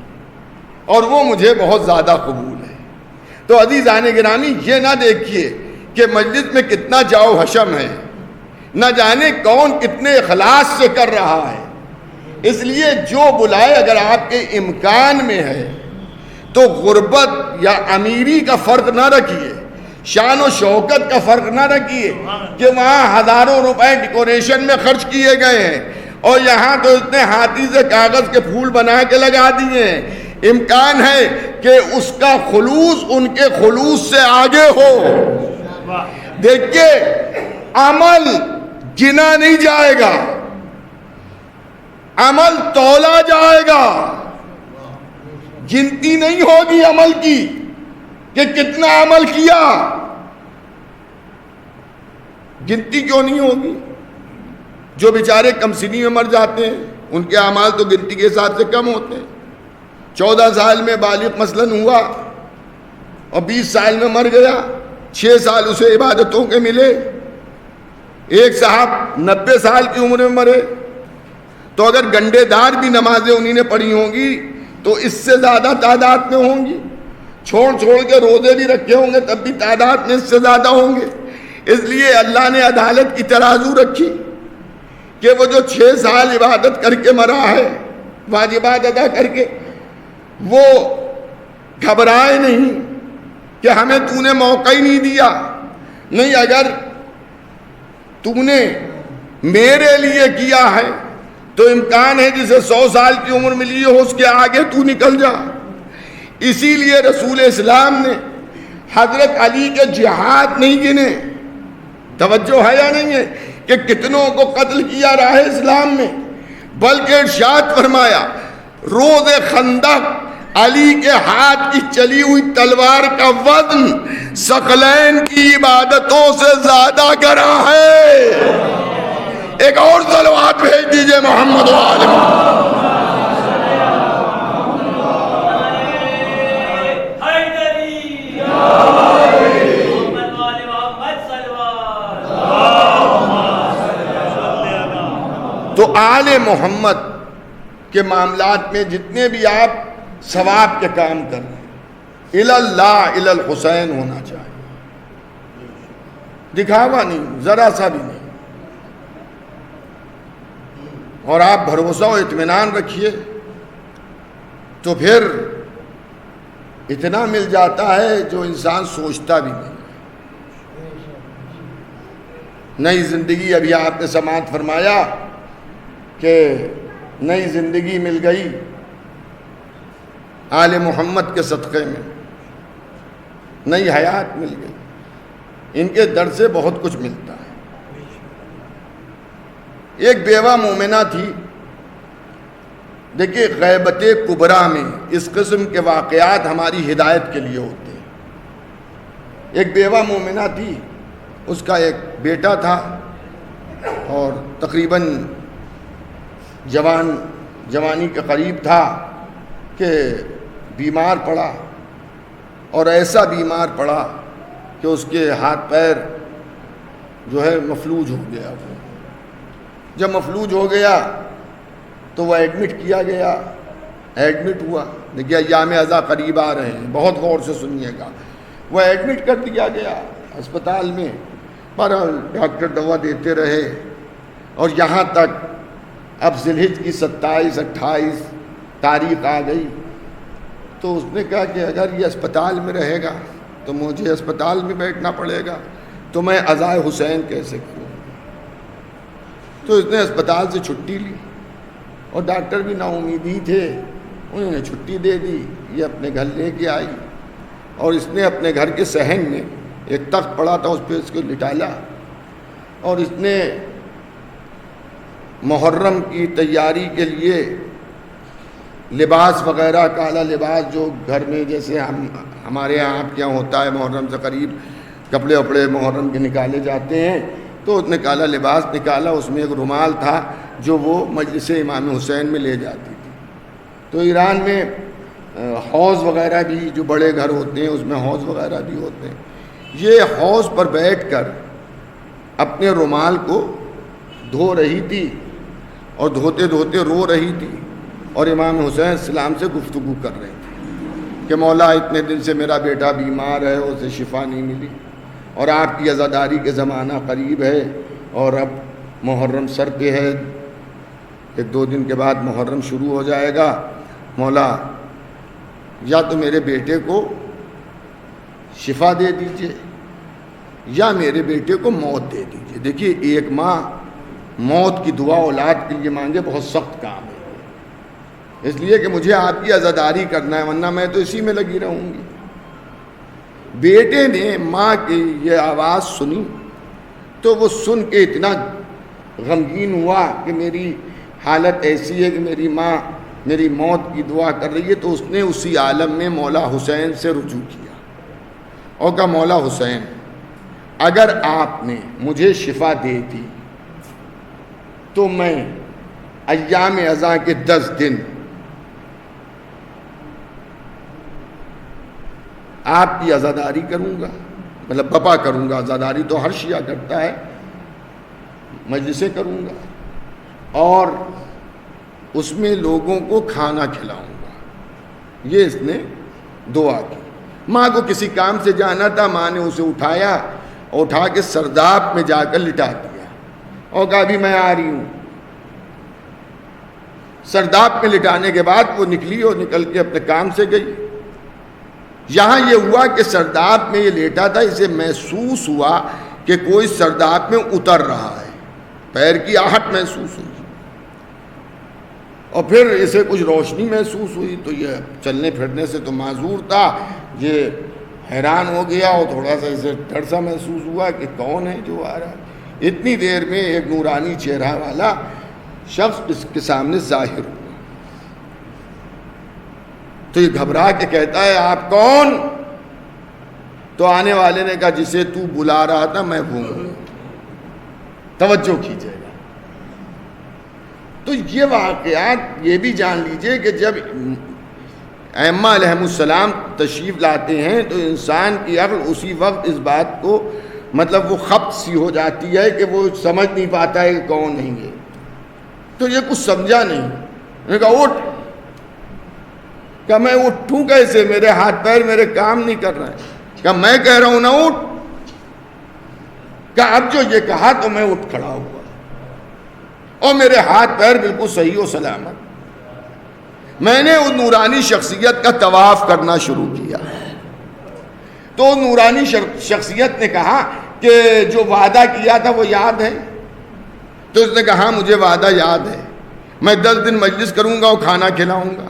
A: اور وہ مجھے بہت زیادہ قبول ہے. تو عزیزان گرامی، یہ نہ دیکھیے کہ مجلس میں کتنا جاؤ حشم ہے، نہ جانے کون کتنے اخلاص سے کر رہا ہے. اس لیے جو بلائے اگر آپ کے امکان میں ہے تو غربت یا امیری کا فرق نہ رکھیے، شان و شوکت کا فرق نہ رکھیے کہ وہاں ہزاروں روپے ڈیکوریشن میں خرچ کیے گئے ہیں اور یہاں تو اتنے ہاتھی سے کاغذ کے پھول بنا کے لگا دیے ہیں. امکان ہے کہ اس کا خلوص ان کے خلوص سے آگے ہو. دیکھیے، عمل گنا نہیں جائے گا، عمل تولا جائے گا، گنتی نہیں ہوگی عمل کی. کہ کتنا عمل کیا، گنتی کیوں نہیں ہوگی؟ جو بیچارے کم سنی میں مر جاتے ہیں ان کے اعمال تو گنتی کے حساب سے کم ہوتے ہیں۔ 14 سال میں بالغ مثلاً ہوا اور 20 سال میں مر گیا، 6 سال اسے عبادتوں کے ملے۔ ایک صاحب 90 سال کی عمر میں مرے، تو اگر گنڈے دار بھی نمازیں انہی نے پڑھی ہوں گی تو اس سے زیادہ تعداد میں ہوں گی۔ چھوڑ کے روزے بھی رکھے ہوں گے تب بھی تعداد میں اس سے زیادہ ہوں گے۔ اس لیے اللہ نے عدالت کی ترازو رکھی کہ وہ جو 6 سال عبادت کر کے مرا ہے، واجبات ادا کر کے، وہ گھبرائے نہیں کہ ہمیں تو نے موقع ہی نہیں دیا۔ نہیں، اگر تو نے میرے لیے کیا ہے تو امکان ہے جسے 100 سال کی عمر ملی ہو اس کے آگے تو نکل جا۔ اسی لیے رسول اسلام نے حضرت علی کے جہاد نہیں گنے۔ توجہ ہے یا نہیں ہے کہ کتنوں کو قتل کیا راہ اسلام میں، بلکہ ارشاد فرمایا روز خندق علی کے ہاتھ کی چلی ہوئی تلوار کا وزن ثقلین کی عبادتوں سے زیادہ گرا ہے۔ ایک اور صلوات بھیج دیجئے محمد و آل محمد۔ تو آل محمد کے معاملات میں جتنے بھی آپ ثواب کے کام کر رہے ہیں، الی اللہ الی الحسین ہونا چاہیے، دکھاوا نہیں، ذرا سا بھی نہیں۔ اور آپ بھروسہ و اطمینان رکھیے تو پھر اتنا مل جاتا ہے جو انسان سوچتا بھی نہیں۔ نئی زندگی، ابھی آپ نے سماعت فرمایا کہ نئی زندگی مل گئی آل محمد کے صدقے میں، نئی حیات مل گئی۔ ان کے در سے بہت کچھ ملتا ہے۔ ایک بیوہ مومنہ تھی۔ دیکھیے غیبت کبریٰ میں اس قسم کے واقعات ہماری ہدایت کے لیے ہوتے ہیں۔ ایک بیوہ مومنہ تھی، اس کا ایک بیٹا تھا اور تقریباً جوانی کے قریب تھا کہ بیمار پڑا، اور ایسا بیمار پڑا کہ اس کے ہاتھ پیر جو ہے مفلوج ہو گیا۔ جب مفلوج ہو گیا تو وہ ایڈمٹ کیا گیا، ایڈمٹ ہوا۔ دیکھیے ایام عزا قریب آ رہے ہیں، بہت غور سے سنیے گا۔ وہ ایڈمٹ کر دیا گیا اسپتال میں، پر ڈاکٹر دوا دیتے رہے، اور یہاں تک اب ذی الحجہ کی 27-28 تاریخ آ گئی تو اس نے کہا کہ اگر یہ اسپتال میں رہے گا تو مجھے اسپتال میں بیٹھنا پڑے گا، تو میں عزائے حسین کیسے کروں؟ تو اس نے اسپتال سے چھٹی لی، اور ڈاکٹر بھی نا امید ہی تھے، انہوں نے چھٹی دے دی۔ یہ اپنے گھر لے کے آئی، اور اس نے اپنے گھر کے صحن میں ایک تخت پڑا تھا، اس پہ اس کو لٹالا، اور اس نے محرم کی تیاری کے لیے لباس وغیرہ، کالا لباس جو گھر میں جیسے ہمارے یہاں آپ کے یہاں ہوتا ہے، محرم سے قریب کپڑے وپڑے محرم کے نکالے جاتے ہیں، تو اس نے کالا لباس نکالا، اس میں ایک رومال تھا جو وہ مجلس امام حسین میں لے جاتی تھی۔ تو ایران میں حوض وغیرہ بھی، جو بڑے گھر ہوتے ہیں اس میں حوض وغیرہ بھی ہوتے ہیں۔ یہ حوض پر بیٹھ کر اپنے رومال کو دھو رہی تھی، اور دھوتے دھوتے رو رہی تھی، اور امام حسین السلام سے گفتگو کر رہی تھی کہ مولا اتنے دن سے میرا بیٹا بیمار ہے، اسے شفا نہیں ملی، اور آپ کی عزاداری کے زمانہ قریب ہے، اور اب محرم سر پہ ہے، 1-2 دن کے بعد محرم شروع ہو جائے گا، مولا یا تو میرے بیٹے کو شفا دے دیجئے یا میرے بیٹے کو موت دے دیجئے۔ دیکھیے ایک ماں موت کی دعا اولاد کے لیے مانگے، بہت سخت کام ہے، اس لیے کہ مجھے آپ کی عزاداری کرنا ہے، ورنہ میں تو اسی میں لگی رہوں گی۔ بیٹے نے ماں کی یہ آواز سنی تو وہ سن کے اتنا غمگین ہوا کہ میری حالت ایسی ہے کہ میری ماں میری موت کی دعا کر رہی ہے، تو اس نے اسی عالم میں مولا حسین سے رجوع کیا۔ اور کہا مولا حسین اگر آپ نے مجھے شفا دے دی تو میں ایام ازاں کے 10 دن آپ کی عزاداری کروں گا، مطلب بپا کروں گا، عزاداری تو ہر شیعہ کرتا ہے، مجلسیں کروں گا اور اس میں لوگوں کو کھانا کھلاؤں گا۔ یہ اس نے دعا کی۔ ماں کو کسی کام سے جانا تھا، ماں نے اسے اٹھایا اور اٹھا کے سرداب میں جا کر لٹا دیا اور کہا ابھی میں آ رہی ہوں۔ سرداب میں لٹانے کے بعد وہ نکلی اور نکل کے اپنے کام سے گئی۔ یہاں یہ ہوا کہ سرداب میں یہ لیٹا تھا، اسے محسوس ہوا کہ کوئی سرداب میں اتر رہا ہے، پیر کی آہٹ محسوس ہوئی اور پھر اسے کچھ روشنی محسوس ہوئی، تو یہ چلنے پھرنے سے تو معذور تھا، یہ حیران ہو گیا اور تھوڑا سا اسے ڈر سا محسوس ہوا کہ کون ہے جو آ رہا ہے۔ اتنی دیر میں ایک نورانی چہرہ والا شخص اس کے سامنے ظاہر ہوا، تو یہ گھبرا کے کہتا ہے آپ کون؟ تو آنے والے نے کہا جسے تو بلا رہا تھا میں وہ ہوں، توجہ کیجیے گا۔ تو یہ واقعات یہ بھی جان لیجئے کہ جب ائمہ علیہم السلام تشریف لاتے ہیں تو انسان کی عقل اسی وقت اس بات کو مطلب وہ خبت سی ہو جاتی ہے کہ وہ سمجھ نہیں پاتا ہے کہ کون نہیں ہے۔ تو یہ کچھ سمجھا نہیں، میں نے کہا اٹھ، کہ میں اٹھوں کیسے، میرے ہاتھ پیر میرے کام نہیں کر رہے ہیں، کہ میں کہہ رہا ہوں نا اٹھ، کہ اب جو یہ کہا تو میں اٹھ کھڑا ہوا اور میرے ہاتھ پیر بالکل صحیح و سلامت۔ میں نے اس نورانی شخصیت کا طواف کرنا شروع کیا تو نورانی شخصیت نے کہا کہ جو وعدہ کیا تھا وہ یاد ہے؟ تو اس نے کہا مجھے وعدہ یاد ہے، میں 10 دن مجلس کروں گا اور کھانا کھلاؤں گا۔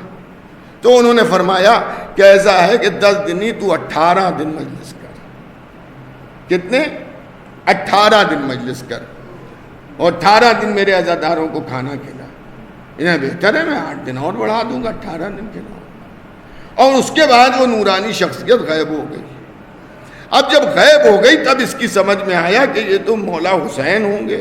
A: تو انہوں نے فرمایا کہ ایسا ہے کہ 10 دن ہی تو 18 دن مجلس کر۔ کتنے؟ 18 دن مجلس کر اور 18 دن میرے عزاداروں کو کھانا کھلا۔ انہیں بہتر ہے میں 8 دن اور بڑھا دوں گا، 18 دن کھلاؤں۔ اور اس کے بعد وہ نورانی شخصیت غائب ہو گئی۔ اب جب غائب ہو گئی تب اس کی سمجھ میں آیا کہ یہ تو مولا حسین ہوں گے۔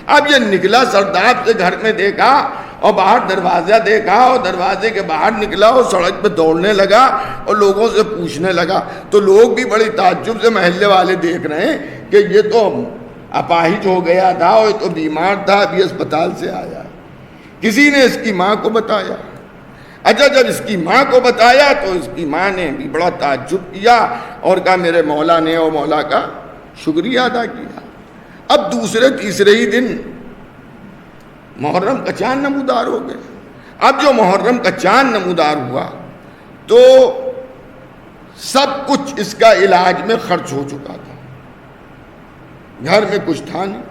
A: اب یہ نکلا سرداب سے، گھر میں دیکھا اور باہر دروازہ دیکھا اور دروازے کے باہر نکلا اور سڑک پہ دوڑنے لگا اور لوگوں سے پوچھنے لگا۔ تو لوگ بھی بڑی تعجب سے محلے والے دیکھ رہے ہیں کہ یہ تو اپاہج ہو گیا تھا اور یہ تو بیمار تھا، ابھی اسپتال سے آیا۔ کسی نے اس کی ماں کو بتایا۔ اچھا جب اس کی ماں کو بتایا تو اس کی ماں نے بھی بڑا تعجب کیا اور کہا میرے مولا نے اور مولا کا شکریہ ادا کیا۔ اب دوسرے تیسرے ہی دن محرم کا چاند نمودار ہو گئے۔ اب جو محرم کا چاند نمودار ہوا تو سب کچھ اس کا علاج میں خرچ ہو چکا تھا، گھر میں کچھ تھا نہیں۔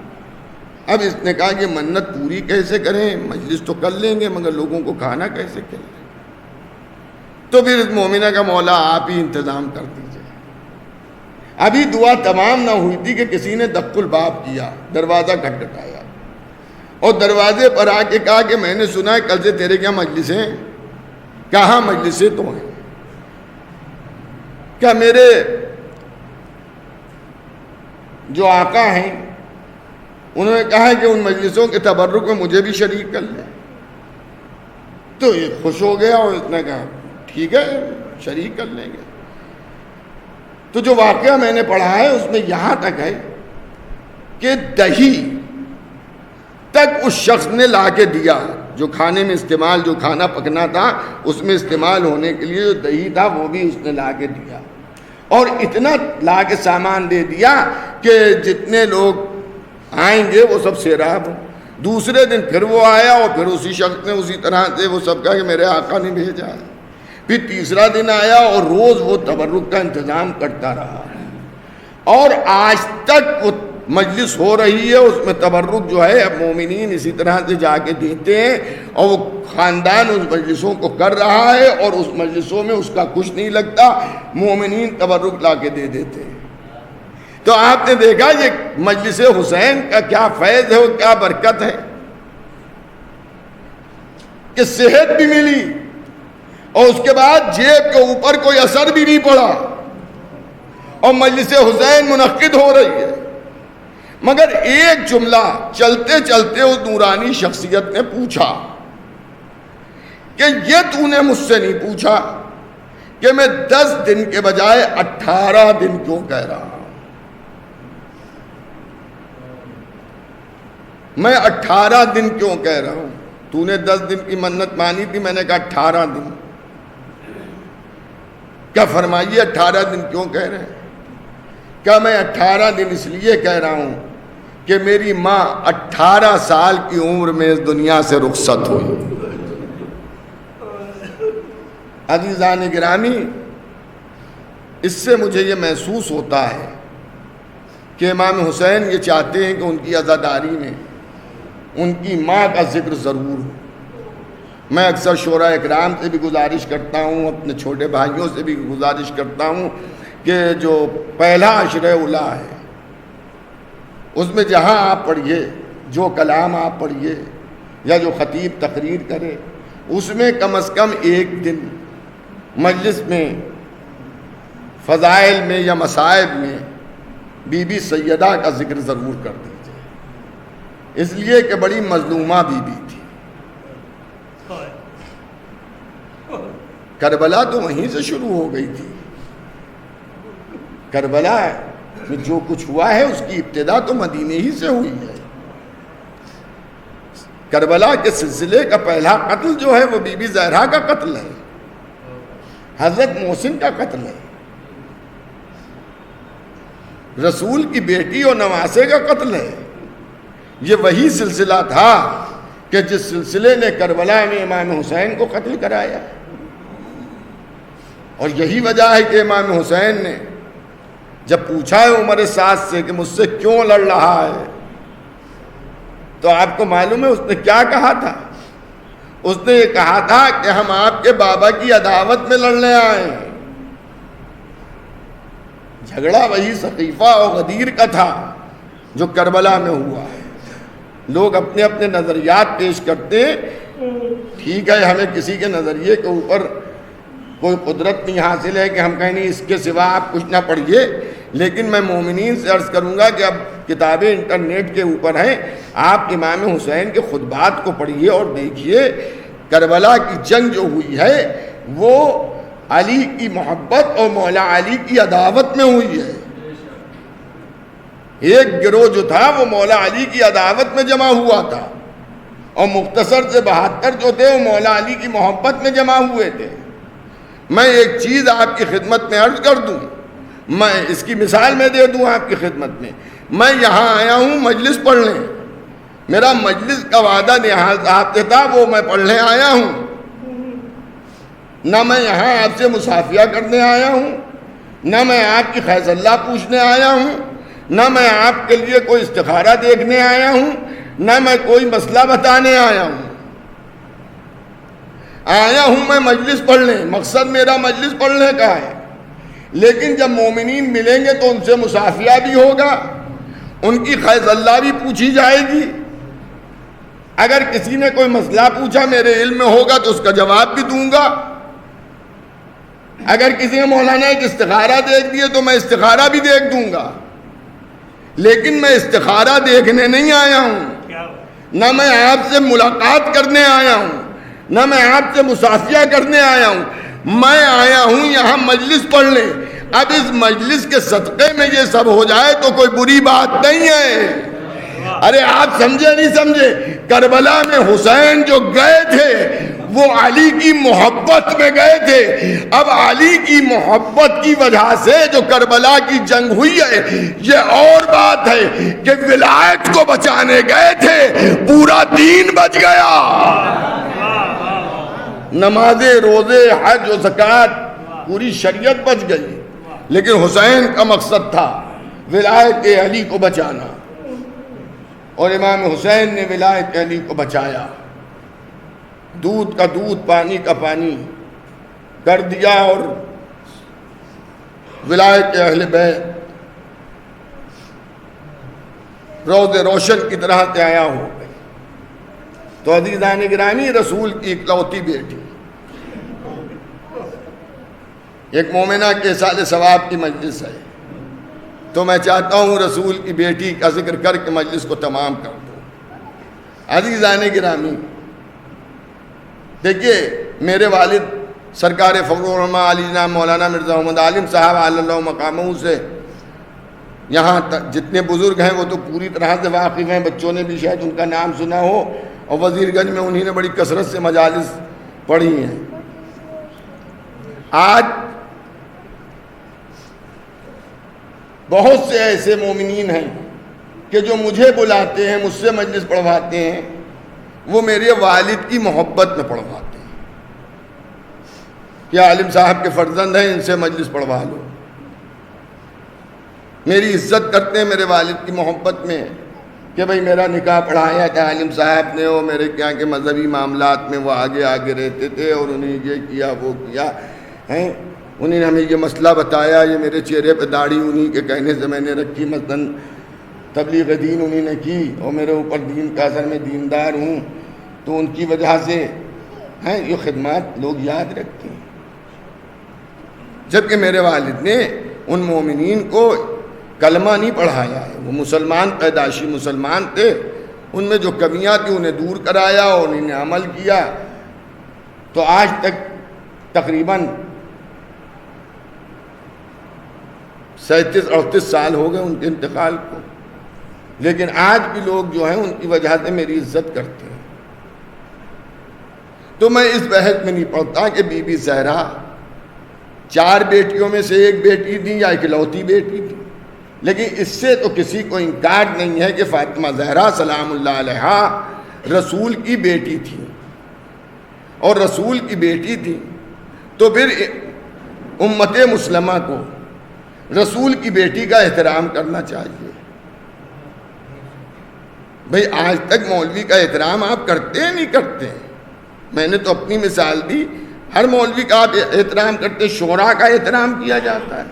A: اب اس نے کہا کہ منت پوری کیسے کریں، مجلس تو کر لیں گے مگر لوگوں کو کھانا کیسے کھلائیں؟ تو پھر اس مومنہ کا مولا آپ ہی انتظام کر دیجئے۔ ابھی دعا تمام نہ ہوئی تھی کہ کسی نے دق الباب کیا، دروازہ کھٹکھٹایا اور دروازے پر آ کے کہا کہ میں نے سنا ہے کل سے تیرے کیا مجلسیں؟ کہاں مجلسیں تو ہیں؟ کیا میرے جو آقا ہیں انہوں نے کہا کہ ان مجلسوں کے تبرک میں مجھے بھی شریک کر لیں۔ تو یہ خوش ہو گیا اور اس نے کہا ٹھیک ہے شریک کر لیں گے۔ تو جو واقعہ میں نے پڑھا ہے اس میں یہاں تک ہے کہ دہی تک اس شخص نے لا کے دیا، جو کھانے میں استعمال، جو کھانا پکنا تھا اس میں استعمال ہونے کے لیے جو دہی تھا وہ بھی اس نے لا کے دیا، اور اتنا لا کے سامان دے دیا کہ جتنے لوگ آئیں گے وہ سب سیراب ہوں۔ دوسرے دن پھر وہ آیا اور پھر اسی شخص نے اسی طرح سے وہ سب کہا کہ میرے آقا نے بھیجا ہے۔ پھر تیسرا دن آیا اور روز وہ تبرک کا انتظام کرتا رہا اور آج تک وہ مجلس ہو رہی ہے، اس میں تبرک جو ہے اب مومنین اسی طرح سے جا کے دیتے ہیں اور وہ خاندان اس مجلسوں کو کر رہا ہے اور اس مجلسوں میں اس کا کچھ نہیں لگتا، مومنین تبرک لا کے دے دیتے ہیں۔ تو آپ نے دیکھا یہ مجلس حسین کا کیا فیض ہے اور کیا برکت ہے کہ صحت بھی ملی اور اس کے بعد جیب کے اوپر کوئی اثر بھی نہیں پڑا۔ اور مجلس حسین منعقد ہو رہی ہے، مگر ایک جملہ چلتے چلتے اس نورانی شخصیت نے پوچھا کہ یہ تو نے مجھ سے نہیں پوچھا کہ میں 10 دن کے بجائے 18 دن کیوں کہہ رہا ہوں؟ میں 18 دن کیوں کہہ رہا ہوں؟ تو نے 10 دن کی منت مانی تھی، میں نے کہا 18 دن۔ کیا فرمائیے 18 دن کیوں کہہ رہے ہیں؟ کیا میں 18 دن اس لیے کہہ رہا ہوں کہ میری ماں 18 سال کی عمر میں اس دنیا سے رخصت ہوئی۔ عزیزان گرامی، اس سے مجھے یہ محسوس ہوتا ہے کہ امام حسین یہ چاہتے ہیں کہ ان کی عزاداری میں ان کی ماں کا ذکر ضرور ہو۔ میں اکثر شورا اکرام سے بھی گزارش کرتا ہوں، اپنے چھوٹے بھائیوں سے بھی گزارش کرتا ہوں کہ جو پہلا عشرہ اولیٰ ہے اس میں جہاں آپ پڑھیے، جو کلام آپ پڑھیے یا جو خطیب تقریر کرے، اس میں کم از کم ایک دن مجلس میں فضائل میں یا مصائب میں بی بی سیدہ کا ذکر ضرور کر دیجیے، اس لیے کہ بڑی مظلومہ بی بی تھی۔ کربلا تو وہیں سے شروع ہو گئی تھی، کربلا میں جو کچھ ہوا ہے اس کی ابتدا تو مدینے ہی سے ہوئی ہے۔ کربلا کے سلسلے کا پہلا قتل جو ہے وہ بی بی زہرا کا قتل ہے، حضرت محسن کا قتل ہے، رسول کی بیٹی اور نواسے کا قتل ہے۔ یہ وہی سلسلہ تھا کہ جس سلسلے نے کربلا میں امام حسین کو قتل کرایا، اور یہی وجہ ہے کہ امام حسین نے جب پوچھا ہے عمر سعد سے کہ مجھ سے کیوں لڑ رہا ہے، تو آپ کو معلوم ہے اس نے کیا کہا تھا؟ اس نے یہ کہا تھا کہ ہم آپ کے بابا کی عداوت میں لڑنے آئے ہیں۔ جھگڑا وہی سقیفہ اور غدیر کا تھا جو کربلا میں ہوا ہے۔ لوگ اپنے اپنے نظریات پیش کرتے ہیں، ٹھیک ہے، ہمیں کسی کے نظریے کے اوپر کوئی قدرت نہیں حاصل ہے کہ ہم کہیں نہیں اس کے سوا آپ کچھ نہ پڑھیے، لیکن میں مومنین سے عرض کروں گا کہ اب کتابیں انٹرنیٹ کے اوپر ہیں، آپ امام حسین کے خطبات کو پڑھیے اور دیکھیے کربلا کی جنگ جو ہوئی ہے وہ علی کی محبت اور مولا علی کی عداوت میں ہوئی ہے۔ ایک گروہ جو تھا وہ مولا علی کی عداوت میں جمع ہوا تھا، اور مختصر سے 72 جو تھے وہ مولا علی کی محبت میں جمع ہوئے تھے۔ میں ایک چیز آپ کی خدمت میں عرض کر دوں، میں اس کی مثال میں دے دوں آپ کی خدمت میں۔ میں یہاں آیا ہوں مجلس پڑھنے، میرا مجلس کا وعدہ یہاں آپ سے تھا، وہ میں پڑھنے آیا ہوں، نہ میں یہاں آپ سے مصافحہ کرنے آیا ہوں، نہ میں آپ کی خیز اللہ پوچھنے آیا ہوں، نہ میں آپ کے لیے کوئی استخارہ دیکھنے آیا ہوں، نہ میں کوئی مسئلہ بتانے آیا ہوں۔ آیا ہوں میں مجلس پڑھنے، مقصد میرا مجلس پڑھنے کا ہے، لیکن جب مومنین ملیں گے تو ان سے مصافحہ بھی ہوگا، ان کی خیز اللہ بھی پوچھی جائے گی۔ اگر کسی نے کوئی مسئلہ پوچھا میرے علم میں ہوگا تو اس کا جواب بھی دوں گا، اگر کسی نے مولانا ایک استخارہ دیکھ دیے تو میں استخارہ بھی دیکھ دوں گا، لیکن میں استخارہ دیکھنے نہیں آیا ہوں، نہ میں آپ سے ملاقات کرنے آیا ہوں، نہ میں آپ سے مصافحہ کرنے آیا ہوں، میں آیا ہوں یہاں مجلس پڑھنے۔ اب اس مجلس کے صدقے میں یہ سب ہو جائے تو کوئی بری بات نہیں ہے۔ ارے آپ سمجھے نہیں سمجھے، کربلا میں حسین جو گئے تھے وہ علی کی محبت میں گئے تھے۔ اب علی کی محبت کی وجہ سے جو کربلا کی جنگ ہوئی ہے، یہ اور بات ہے کہ ولایت کو بچانے گئے تھے، پورا دین بچ گیا۔ نمازیں، روزے، حج و زکوٰۃ، پوری شریعت بچ گئی، لیکن حسین کا مقصد تھا ولایت علی کو بچانا، اور امام حسین نے ولایت علی کو بچایا۔ دودھ کا دودھ، پانی کا پانی کر دیا، اور ولایت اہل بیت روز روشن کی طرح عطیہ ہو گئی۔ تو عزیزان گرامی، رسول کی اکلوتی بیٹی، ایک مومنہ کے سال ثواب کی مجلس ہے، تو میں چاہتا ہوں رسول کی بیٹی کا ذکر کر کے مجلس کو تمام کر دوں۔ عزیزان گرامی، دیکھیے میرے والد سرکار فخر العلماء علی جناب مولانا مرزا محمد عالم صاحب علی اللہ مقامہ سے یہاں جتنے بزرگ ہیں وہ تو پوری طرح سے واقف ہیں، بچوں نے بھی شاید ان کا نام سنا ہو، اور وزیر گنج میں انہی نے بڑی کثرت سے مجالس پڑھی ہیں۔ آج بہت سے ایسے مومنین ہیں کہ جو مجھے بلاتے ہیں، مجھ سے مجلس پڑھواتے ہیں، وہ میرے والد کی محبت میں پڑھواتے ہیں کہ عالم صاحب کے فرزند ہیں، ان سے مجلس پڑھوا لو۔ میری عزت کرتے ہیں میرے والد کی محبت میں کہ بھئی میرا نکاح پڑھایا تھا عالم صاحب نے، اور میرے کیا کہ مذہبی معاملات میں وہ آگے آگے رہتے تھے، اور انہیں یہ کیا وہ کیا ہیں، انہیں نے ہمیں یہ مسئلہ بتایا، یہ میرے چہرے پہ داڑھی انہیں کے کہنے سے میں نے رکھی، مثلاً تبلیغ دین انہیں نے کی، اور میرے اوپر دین کا اثر میں دیندار ہوں، تو ان کی وجہ سے ہیں یہ خدمات لوگ یاد رکھتے ہیں۔ جبکہ میرے والد نے ان مومنین کو کلمہ نہیں پڑھایا ہے، وہ مسلمان پیدائشی مسلمان تھے، ان میں جو کمیاں تھیں انہیں دور کرایا اور انہیں عمل کیا، تو آج تک تقریباً 37-38 سال ہو گئے ان کے انتقال کو، لیکن آج بھی لوگ جو ہیں ان کی وجہ سے میری عزت کرتے ہیں۔ تو میں اس بحث میں نہیں پڑھتا کہ بی بی زہرا 4 بیٹیوں میں سے ایک بیٹی تھی یا اکلوتی بیٹی تھی، لیکن اس سے تو کسی کو انکار نہیں ہے کہ فاطمہ زہرا سلام اللہ علیہا رسول کی بیٹی تھی، اور رسول کی بیٹی تھی تو پھر امت مسلمہ کو رسول کی بیٹی کا احترام کرنا چاہیے۔ بھئی آج تک مولوی کا احترام آپ کرتے ہیں نہیں کرتے ہیں؟ میں نے تو اپنی مثال دی، ہر مولوی کا آپ احترام کرتے، شعراء کا احترام کیا جاتا ہے،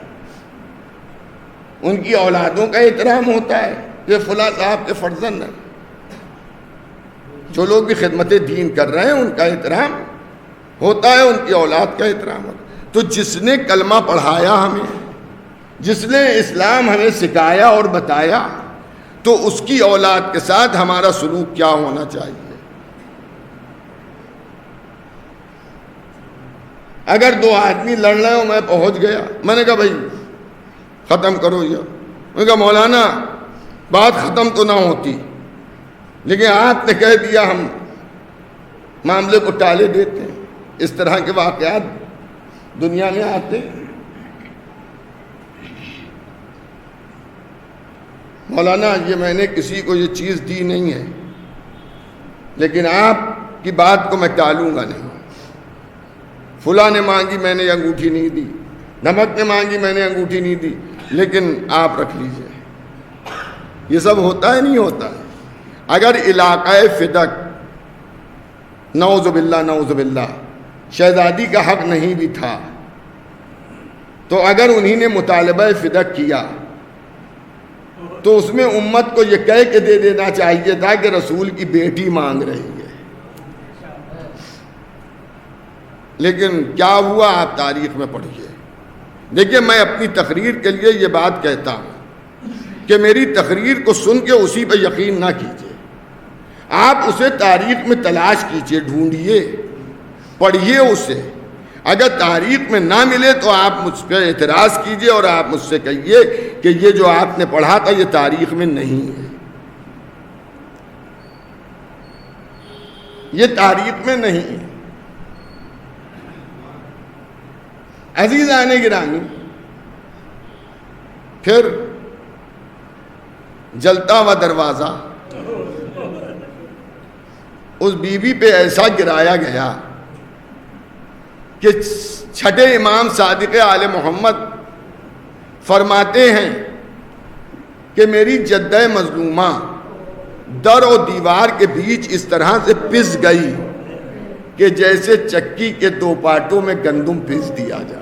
A: ان کی اولادوں کا احترام ہوتا ہے، یہ فلاں صاحب کے فرزند ہیں، جو لوگ بھی خدمت دین کر رہے ہیں ان کا احترام ہوتا ہے، ان کی اولاد کا احترام ہوتا ہے۔ تو جس نے کلمہ پڑھایا ہمیں، جس نے اسلام ہمیں سکھایا اور بتایا، تو اس کی اولاد کے ساتھ ہمارا سلوک کیا ہونا چاہیے۔ اگر 2 آدمی لڑ رہے ہو، میں پہنچ گیا، میں نے کہا بھائی ختم کرو یہ، میں نے کہا مولانا بات ختم تو نہ ہوتی، لیکن آپ نے کہہ دیا ہم معاملے کو ٹالے دیتے ہیں۔ اس طرح کے واقعات دنیا میں آتے ہیں۔ مولانا یہ میں نے کسی کو یہ چیز دی نہیں ہے، لیکن آپ کی بات کو میں ٹالوں گا نہیں، فلاں نے مانگی میں نے انگوٹھی نہیں دی، نمک نے مانگی میں نے انگوٹھی نہیں دی، لیکن آپ رکھ لیجئے۔ یہ سب ہوتا ہے نہیں ہوتا ہے؟ اگر علاقہ فدق نعوذ باللہ نعوذ باللہ شہزادی کا حق نہیں بھی تھا، تو اگر انہی نے مطالبہ فدق کیا تو اس میں امت کو یہ کہہ کے دے دینا چاہیے تھا کہ رسول کی بیٹی مانگ رہی ہے۔ لیکن کیا ہوا آپ تاریخ میں پڑھیے۔ دیکھیے میں اپنی تقریر کے لیے یہ بات کہتا ہوں کہ میری تقریر کو سن کے اسی پہ یقین نہ کیجیے، آپ اسے تاریخ میں تلاش کیجیے، ڈھونڈیے، پڑھیے اسے۔ اگر تاریخ میں نہ ملے تو آپ مجھ پہ اعتراض کیجئے اور آپ مجھ سے کہیے کہ یہ جو آپ نے پڑھا تھا یہ تاریخ میں نہیں ہے، یہ تاریخ میں نہیں ہے۔ عزیزان گرامی، پھر جلتا ہوا دروازہ اس بی بی پہ ایسا گرایا گیا کہ 6 امام صادق آل محمد فرماتے ہیں کہ میری جدہ مظلومہ در و دیوار کے بیچ اس طرح سے پس گئی کہ جیسے چکی کے 2 پارٹوں میں گندم پس دیا جائے۔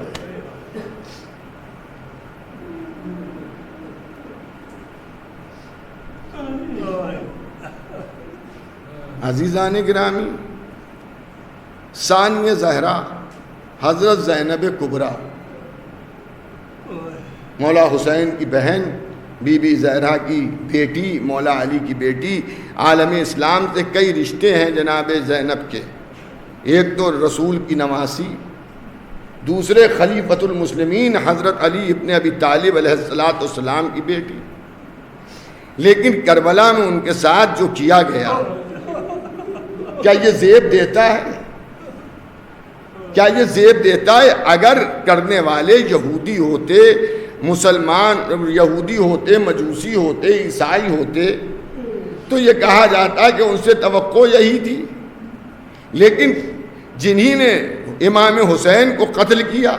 A: عزیزان گرامی، ثانیہ زہرا حضرت زینب کبریٰ مولا حسین کی بہن بی بی زہرا کی بیٹی، مولا علی کی بیٹی، عالم اسلام سے کئی رشتے ہیں جناب زینب کے. ایک تو رسول کی نواسی، دوسرے خلیفۃ المسلمین حضرت علی ابن ابی طالب علیہ السلام کی بیٹی. لیکن کربلا میں ان کے ساتھ جو کیا گیا، کیا یہ زیب دیتا ہے؟ کیا یہ زیب دیتا ہے؟ اگر کرنے والے یہودی ہوتے، مسلمان یہودی ہوتے، مجوسی ہوتے، عیسائی ہوتے، تو یہ کہا جاتا کہ ان سے توقع یہی تھی. لیکن جنہی نے امام حسین کو قتل کیا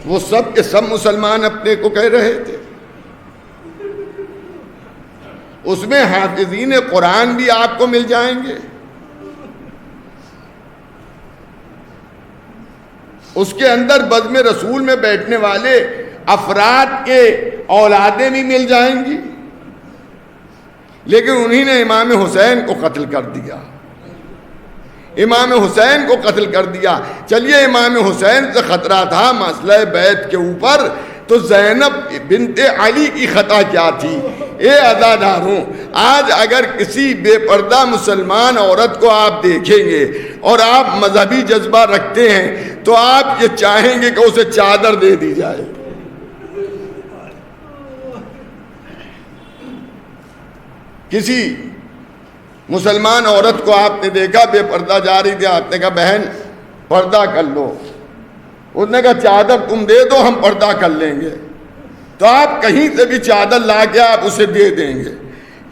A: وہ سب کے سب مسلمان اپنے کو کہہ رہے تھے. اس میں حافظین قرآن بھی آپ کو مل جائیں گے، اس کے اندر بزم رسول میں بیٹھنے والے افراد کے اولادیں بھی مل جائیں گی. لیکن انہی نے امام حسین کو قتل کر دیا، امام حسین کو قتل کر دیا. چلیے امام حسین سے خطرہ تھا مسئلہ بیعت کے اوپر، تو زینب بنت علی کی خطا کیا تھی؟ اے عزاداروں، آج اگر کسی بے پردہ مسلمان عورت کو آپ دیکھیں گے اور آپ مذہبی جذبہ رکھتے ہیں تو آپ یہ چاہیں گے کہ اسے چادر دے دی جائے. کسی مسلمان عورت کو آپ نے دیکھا بے پردہ جا رہی تھی، آپ نے کہا بہن پردہ کر لو، اس نے کہا چادر تم دے دو ہم پردہ کر لیں گے. تو آپ کہیں سے بھی چادر لا کے آپ اسے دے دیں گے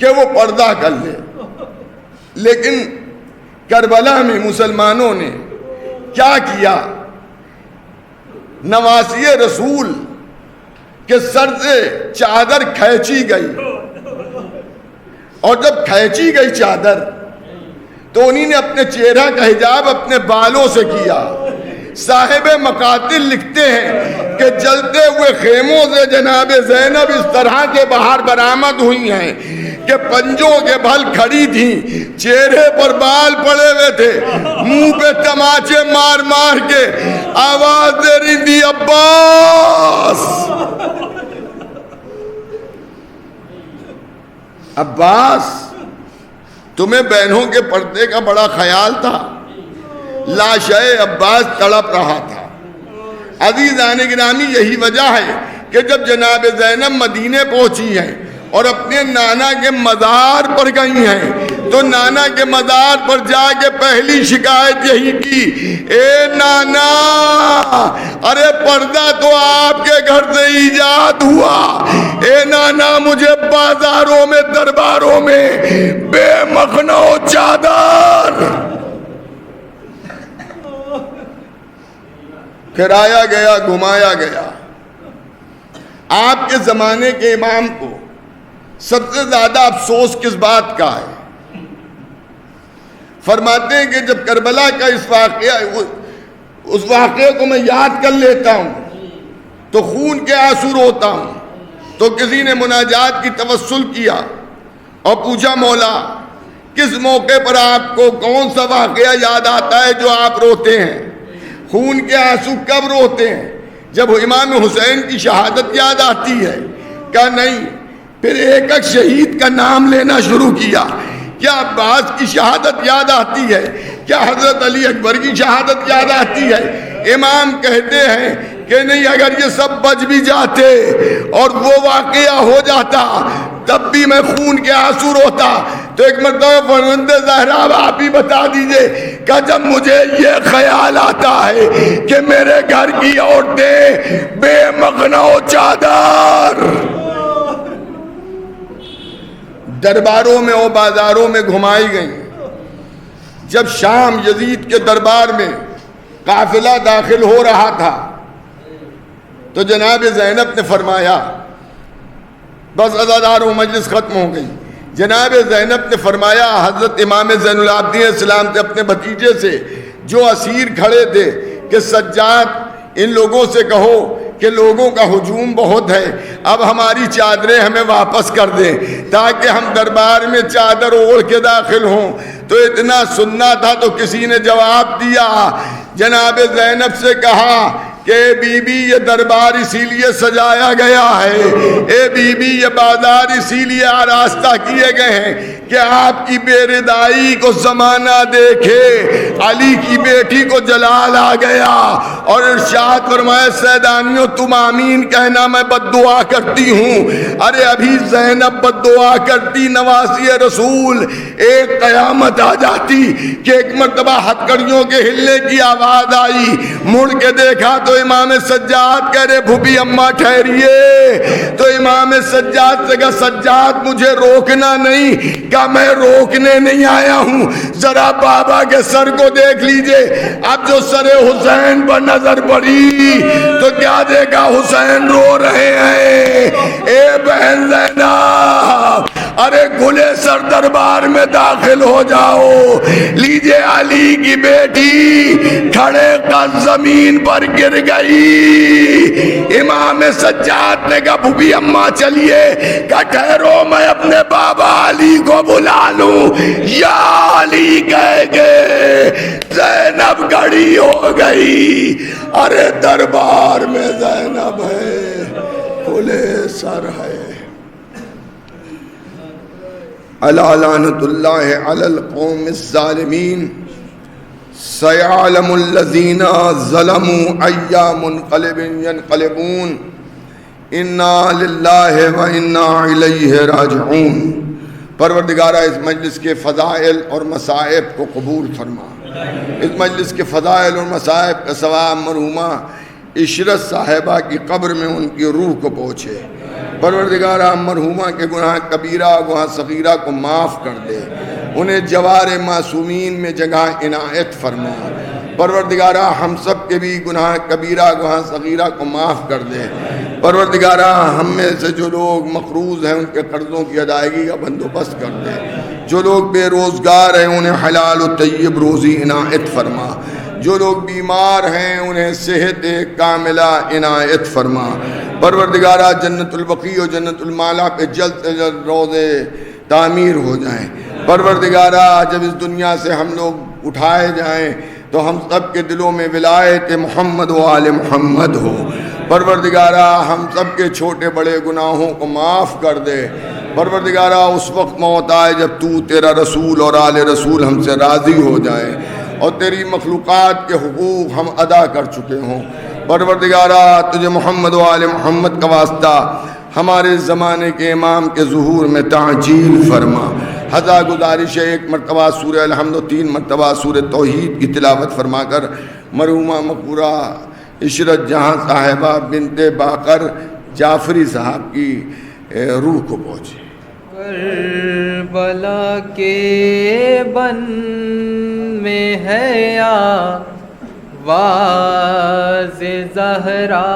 A: کہ وہ پردہ کر لے. لیکن کربلا میں مسلمانوں نے کیا کیا؟ نواسی رسول کے سر سے چادر کھینچی گئی، اور جب کھینچی گئی چادر تو انہی نے اپنے چہرہ کا حجاب اپنے بالوں سے کیا. صاحب مقاتل لکھتے ہیں کہ جلتے ہوئے خیموں سے جناب زینب اس طرح کے باہر برآمد ہوئی ہیں کہ پنجوں کے بھل کھڑی تھیں، چہرے پر بال پڑے ہوئے تھے، منہ پہ تماچے مار مار کے آواز دے رہی تھی عباس عباس. تمہیں بہنوں کے پردے کا بڑا خیال تھا. لاشے عباس تڑپ رہا تھا. عزیزان گرامی، یہی وجہ ہے کہ جب جناب زینب مدینے پہنچی ہیں اور اپنے نانا کے مزار پر گئی ہیں تو نانا کے مزار پر جا کے پہلی شکایت یہی کی، اے نانا، ارے پردہ تو آپ کے گھر سے ایجاد ہوا، اے نانا مجھے بازاروں میں درباروں میں بے مخنہ و چادر. پھرایا گیا، گھمایا گیا. آپ کے زمانے کے امام کو سب سے زیادہ افسوس کس بات کا ہے؟ فرماتے ہیں کہ جب کربلا کا اس واقعے کو میں یاد کر لیتا ہوں تو خون کے آنسو روتا ہوں. تو کسی نے مناجات کی توسل کیا اور پوچھا مولا کس موقع پر آپ کو کون سا واقعہ یاد آتا ہے جو آپ روتے ہیں؟ خون کے آنسو کب روتے ہیں؟ جب امام حسین کی شہادت یاد آتی ہے؟ کہا نہیں. پھر ایک ایک شہید کا نام لینا شروع کیا. کیا عباس کی شہادت یاد آتی ہے؟ کیا حضرت علی اکبر کی شہادت یاد آتی ہے؟ امام کہتے ہیں کہ نہیں، اگر یہ سب بچ بھی جاتے اور وہ واقعہ ہو جاتا تب بھی میں خون کے آنسو روتا. تو ایک مرتبہ فرزند زہرا آپ ہی بتا دیجئے کہ جب مجھے یہ خیال آتا ہے کہ میرے گھر کی عورتیں بے مخنہ و چادر درباروں میں اور بازاروں میں گھمائی گئیں. جب شام یزید کے دربار میں قافلہ داخل ہو رہا تھا تو جناب زینب نے فرمایا، بس عزاداروں مجلس ختم ہو گئی. جناب زینب نے فرمایا حضرت امام زین العابدین السلام سے اپنے بھتیجے سے جو اسیر کھڑے تھے کہ سجاد ان لوگوں سے کہو کہ لوگوں کا ہجوم بہت ہے، اب ہماری چادریں ہمیں واپس کر دیں تاکہ ہم دربار میں چادر اوڑھ کے داخل ہوں. تو اتنا سننا تھا تو کسی نے جواب دیا، جناب زینب سے کہا کہ بی بی یہ دربار اسی لیے سجایا گیا ہے، اے بی بی یہ بازار اسی لیے آراستہ کیے گئے ہیں کہ آپ کی بے ردائی کو زمانہ دیکھے۔ علی کی بیٹی کو جلال آ گیا اور ارشاد فرمایا سیدانیوں تم آمین کہنا، میں بد دعا کرتی ہوں۔ ارے ابھی زینب بد دعا کرتی نواسی رسول، ایک قیامت آ جاتی کہ ایک مرتبہ ہتھکڑیوں کے ہلنے کی آواز آئی، مڑ کے دیکھا تو امام سجاد کہہ رہے بھوبی اماں ٹھہریے، تو امام سجاد سے کہا سجاد مجھے روکنا نہیں، کہا میں روکنے نہیں آیا ہوں، ذرا بابا کے سر کو دیکھ لیجئے۔ اب جو سر حسین پر نظر پڑی تو کیا دیکھا، حسین رو رہے ہیں۔ اے بہن زینب ارے گلے سر دربار میں داخل ہو جاؤ، لیجئے علی کی بیٹی کھڑے قد زمین پر گر گئی۔ امام سجاد نے کہا بھوبی اماں چلیے، کہا ٹھہرو میں اپنے بابا علی کو بلا لوں۔ یا علی کہہ گئے زینب کھڑی ہو گئی، ارے دربار میں زینب ہے، کھلے سر ہے۔ الا لعنت اللہ علی القوم الظالمین، سیعلم الذین ظلموا ای منقلب ینقلبون، انا للہ و انا الیہ راجعون۔ پروردگارہ اس مجلس کے فضائل اور مصائب کو قبول فرما، اس مجلس کے فضائل اور مصائب کا ثواب مرحومہ عشرت صاحبہ کی قبر میں ان کی روح کو پہنچے۔ پروردگارہ مرحومہ کے گناہ کبیرہ گناہ صغیرہ کو معاف کر دے، انہیں جوار معصومین میں جگہ عنایت فرما۔ پروردگارہ ہم سب کے بھی گناہ کبیرہ گناہ صغیرہ کو معاف کر دے۔ پروردگارہ ہم میں سے جو لوگ مقروض ہیں ان کے قرضوں کی ادائیگی کا بندوبست کر دے، جو لوگ بے روزگار ہیں انہیں حلال و طیب روزی عنایت فرما، جو لوگ بیمار ہیں انہیں صحت کاملہ عنایت فرما۔ پروردگارہ جنت البقیع و جنت المالا پہ جلد سے جلد روضے تعمیر ہو جائیں۔ پروردگارہ جب اس دنیا سے ہم لوگ اٹھائے جائیں تو ہم سب کے دلوں میں ولایت محمد و آل محمد ہو۔ پروردگارہ ہم سب کے چھوٹے بڑے گناہوں کو معاف کر دے۔ پروردگارہ اس وقت موت آئے جب تو تیرا رسول اور آل رسول ہم سے راضی ہو جائے اور تیری مخلوقات کے حقوق ہم ادا کر چکے ہوں۔ پروردگارہ تجھے محمد و آل محمد کا واسطہ ہمارے زمانے کے امام کے ظہور میں تعجیل فرما۔ ہزا گزارش ہے ایک مرتبہ سورہ الحمد و 3 مرتبہ سورہ توحید کی تلاوت فرما کر مرحومہ مقبورہ عشرت جہاں صاحبہ بنت باقر جعفری صاحب کی روح کو پہنچے۔
B: کربلا کے بن میں ہے یا واز زہرا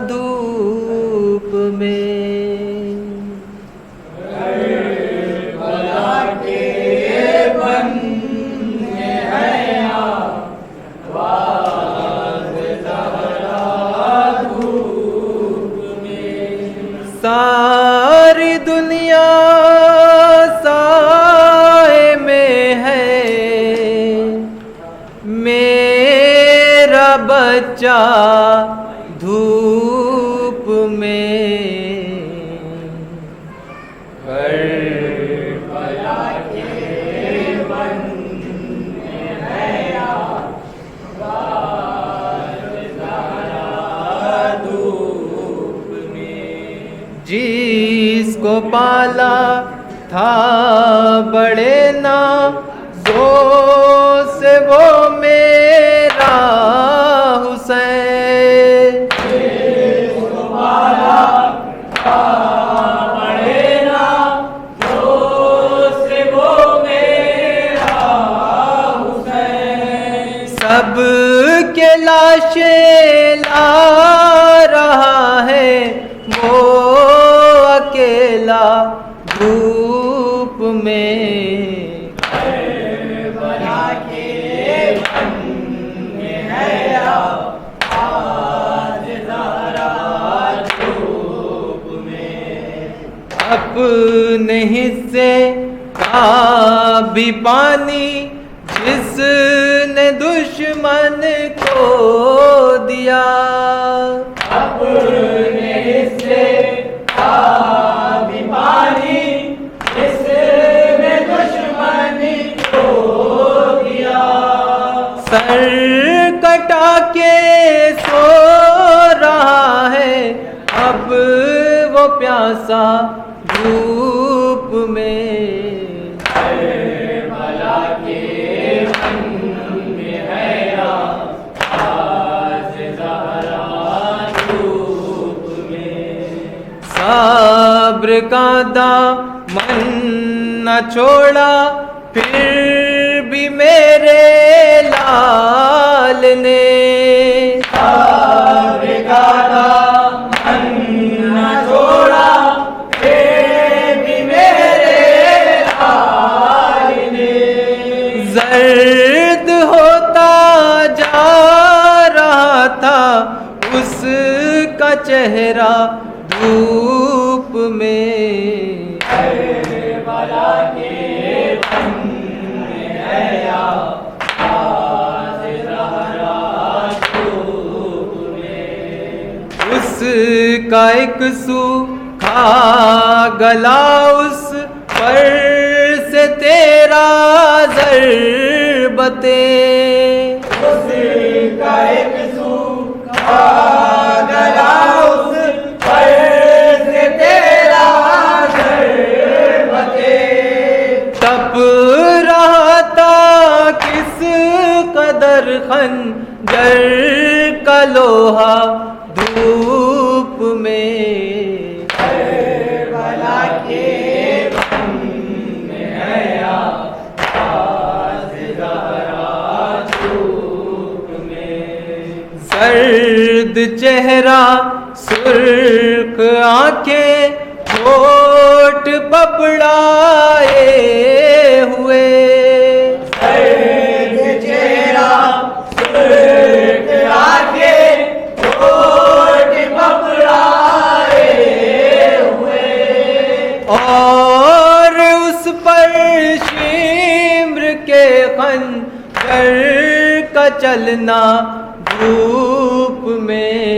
B: دھوپ میں، کربلا کے بن میں ہے یا واز زہرا دھوپ میں، ساری دنیا سائے میں ہے، میرا بچہ دھوپ میں، کربلا کے بن میں ہے یا واز زہرا دھوپ میں، جس کو پالا تھا بڑے نازوں سے وہ میرا حسین، جس کو پالا تھا بڑے نازوں سے وہ میرا حسین، سب کے لاشیں لا رہا ہے وہ اکیلا دھوپ میں، کربلا کے بن میں ہے یا واز زہرا دھوپ میں، اپنے حصے کا بھی پانی جس نے دشمن کو دیا، کے سو رہا ہے اب وہ پیاسا دھوپ میں. کربلا کے من میں ہے آواز زہرا دھوپ میں. صبر کا دامن نہ چھوڑا پھر بھی میرے لال نے. صبر کا دامن نہ چھوڑا پھر بھی میرے لال نے. زرد ہوتا جا رہا تھا اس کا چہرہ دھوپ میں. کربلا کے من میں ہے آواز زہرا دھوپ میں. اس کا ایک سوکھا گلا اس پر سے تیرا ضربتیں. اس کا ایک سوکھا گلا اس پر سے تیرا تپ رہا تھا کس قدر خنجر کا لوہا دھوپ میں. کربلا کے من میں ہے آواز زہرا دھوپ میں. سرد چہرہ سرخ آنکھیں ہوٹ پپڑائے ہوئے. سرد چہرہ سرخ آنکھیں ہوٹ پپڑائے ہوئے. اور اس پر شمر کے خنجر کا چلنا دھوپ میں.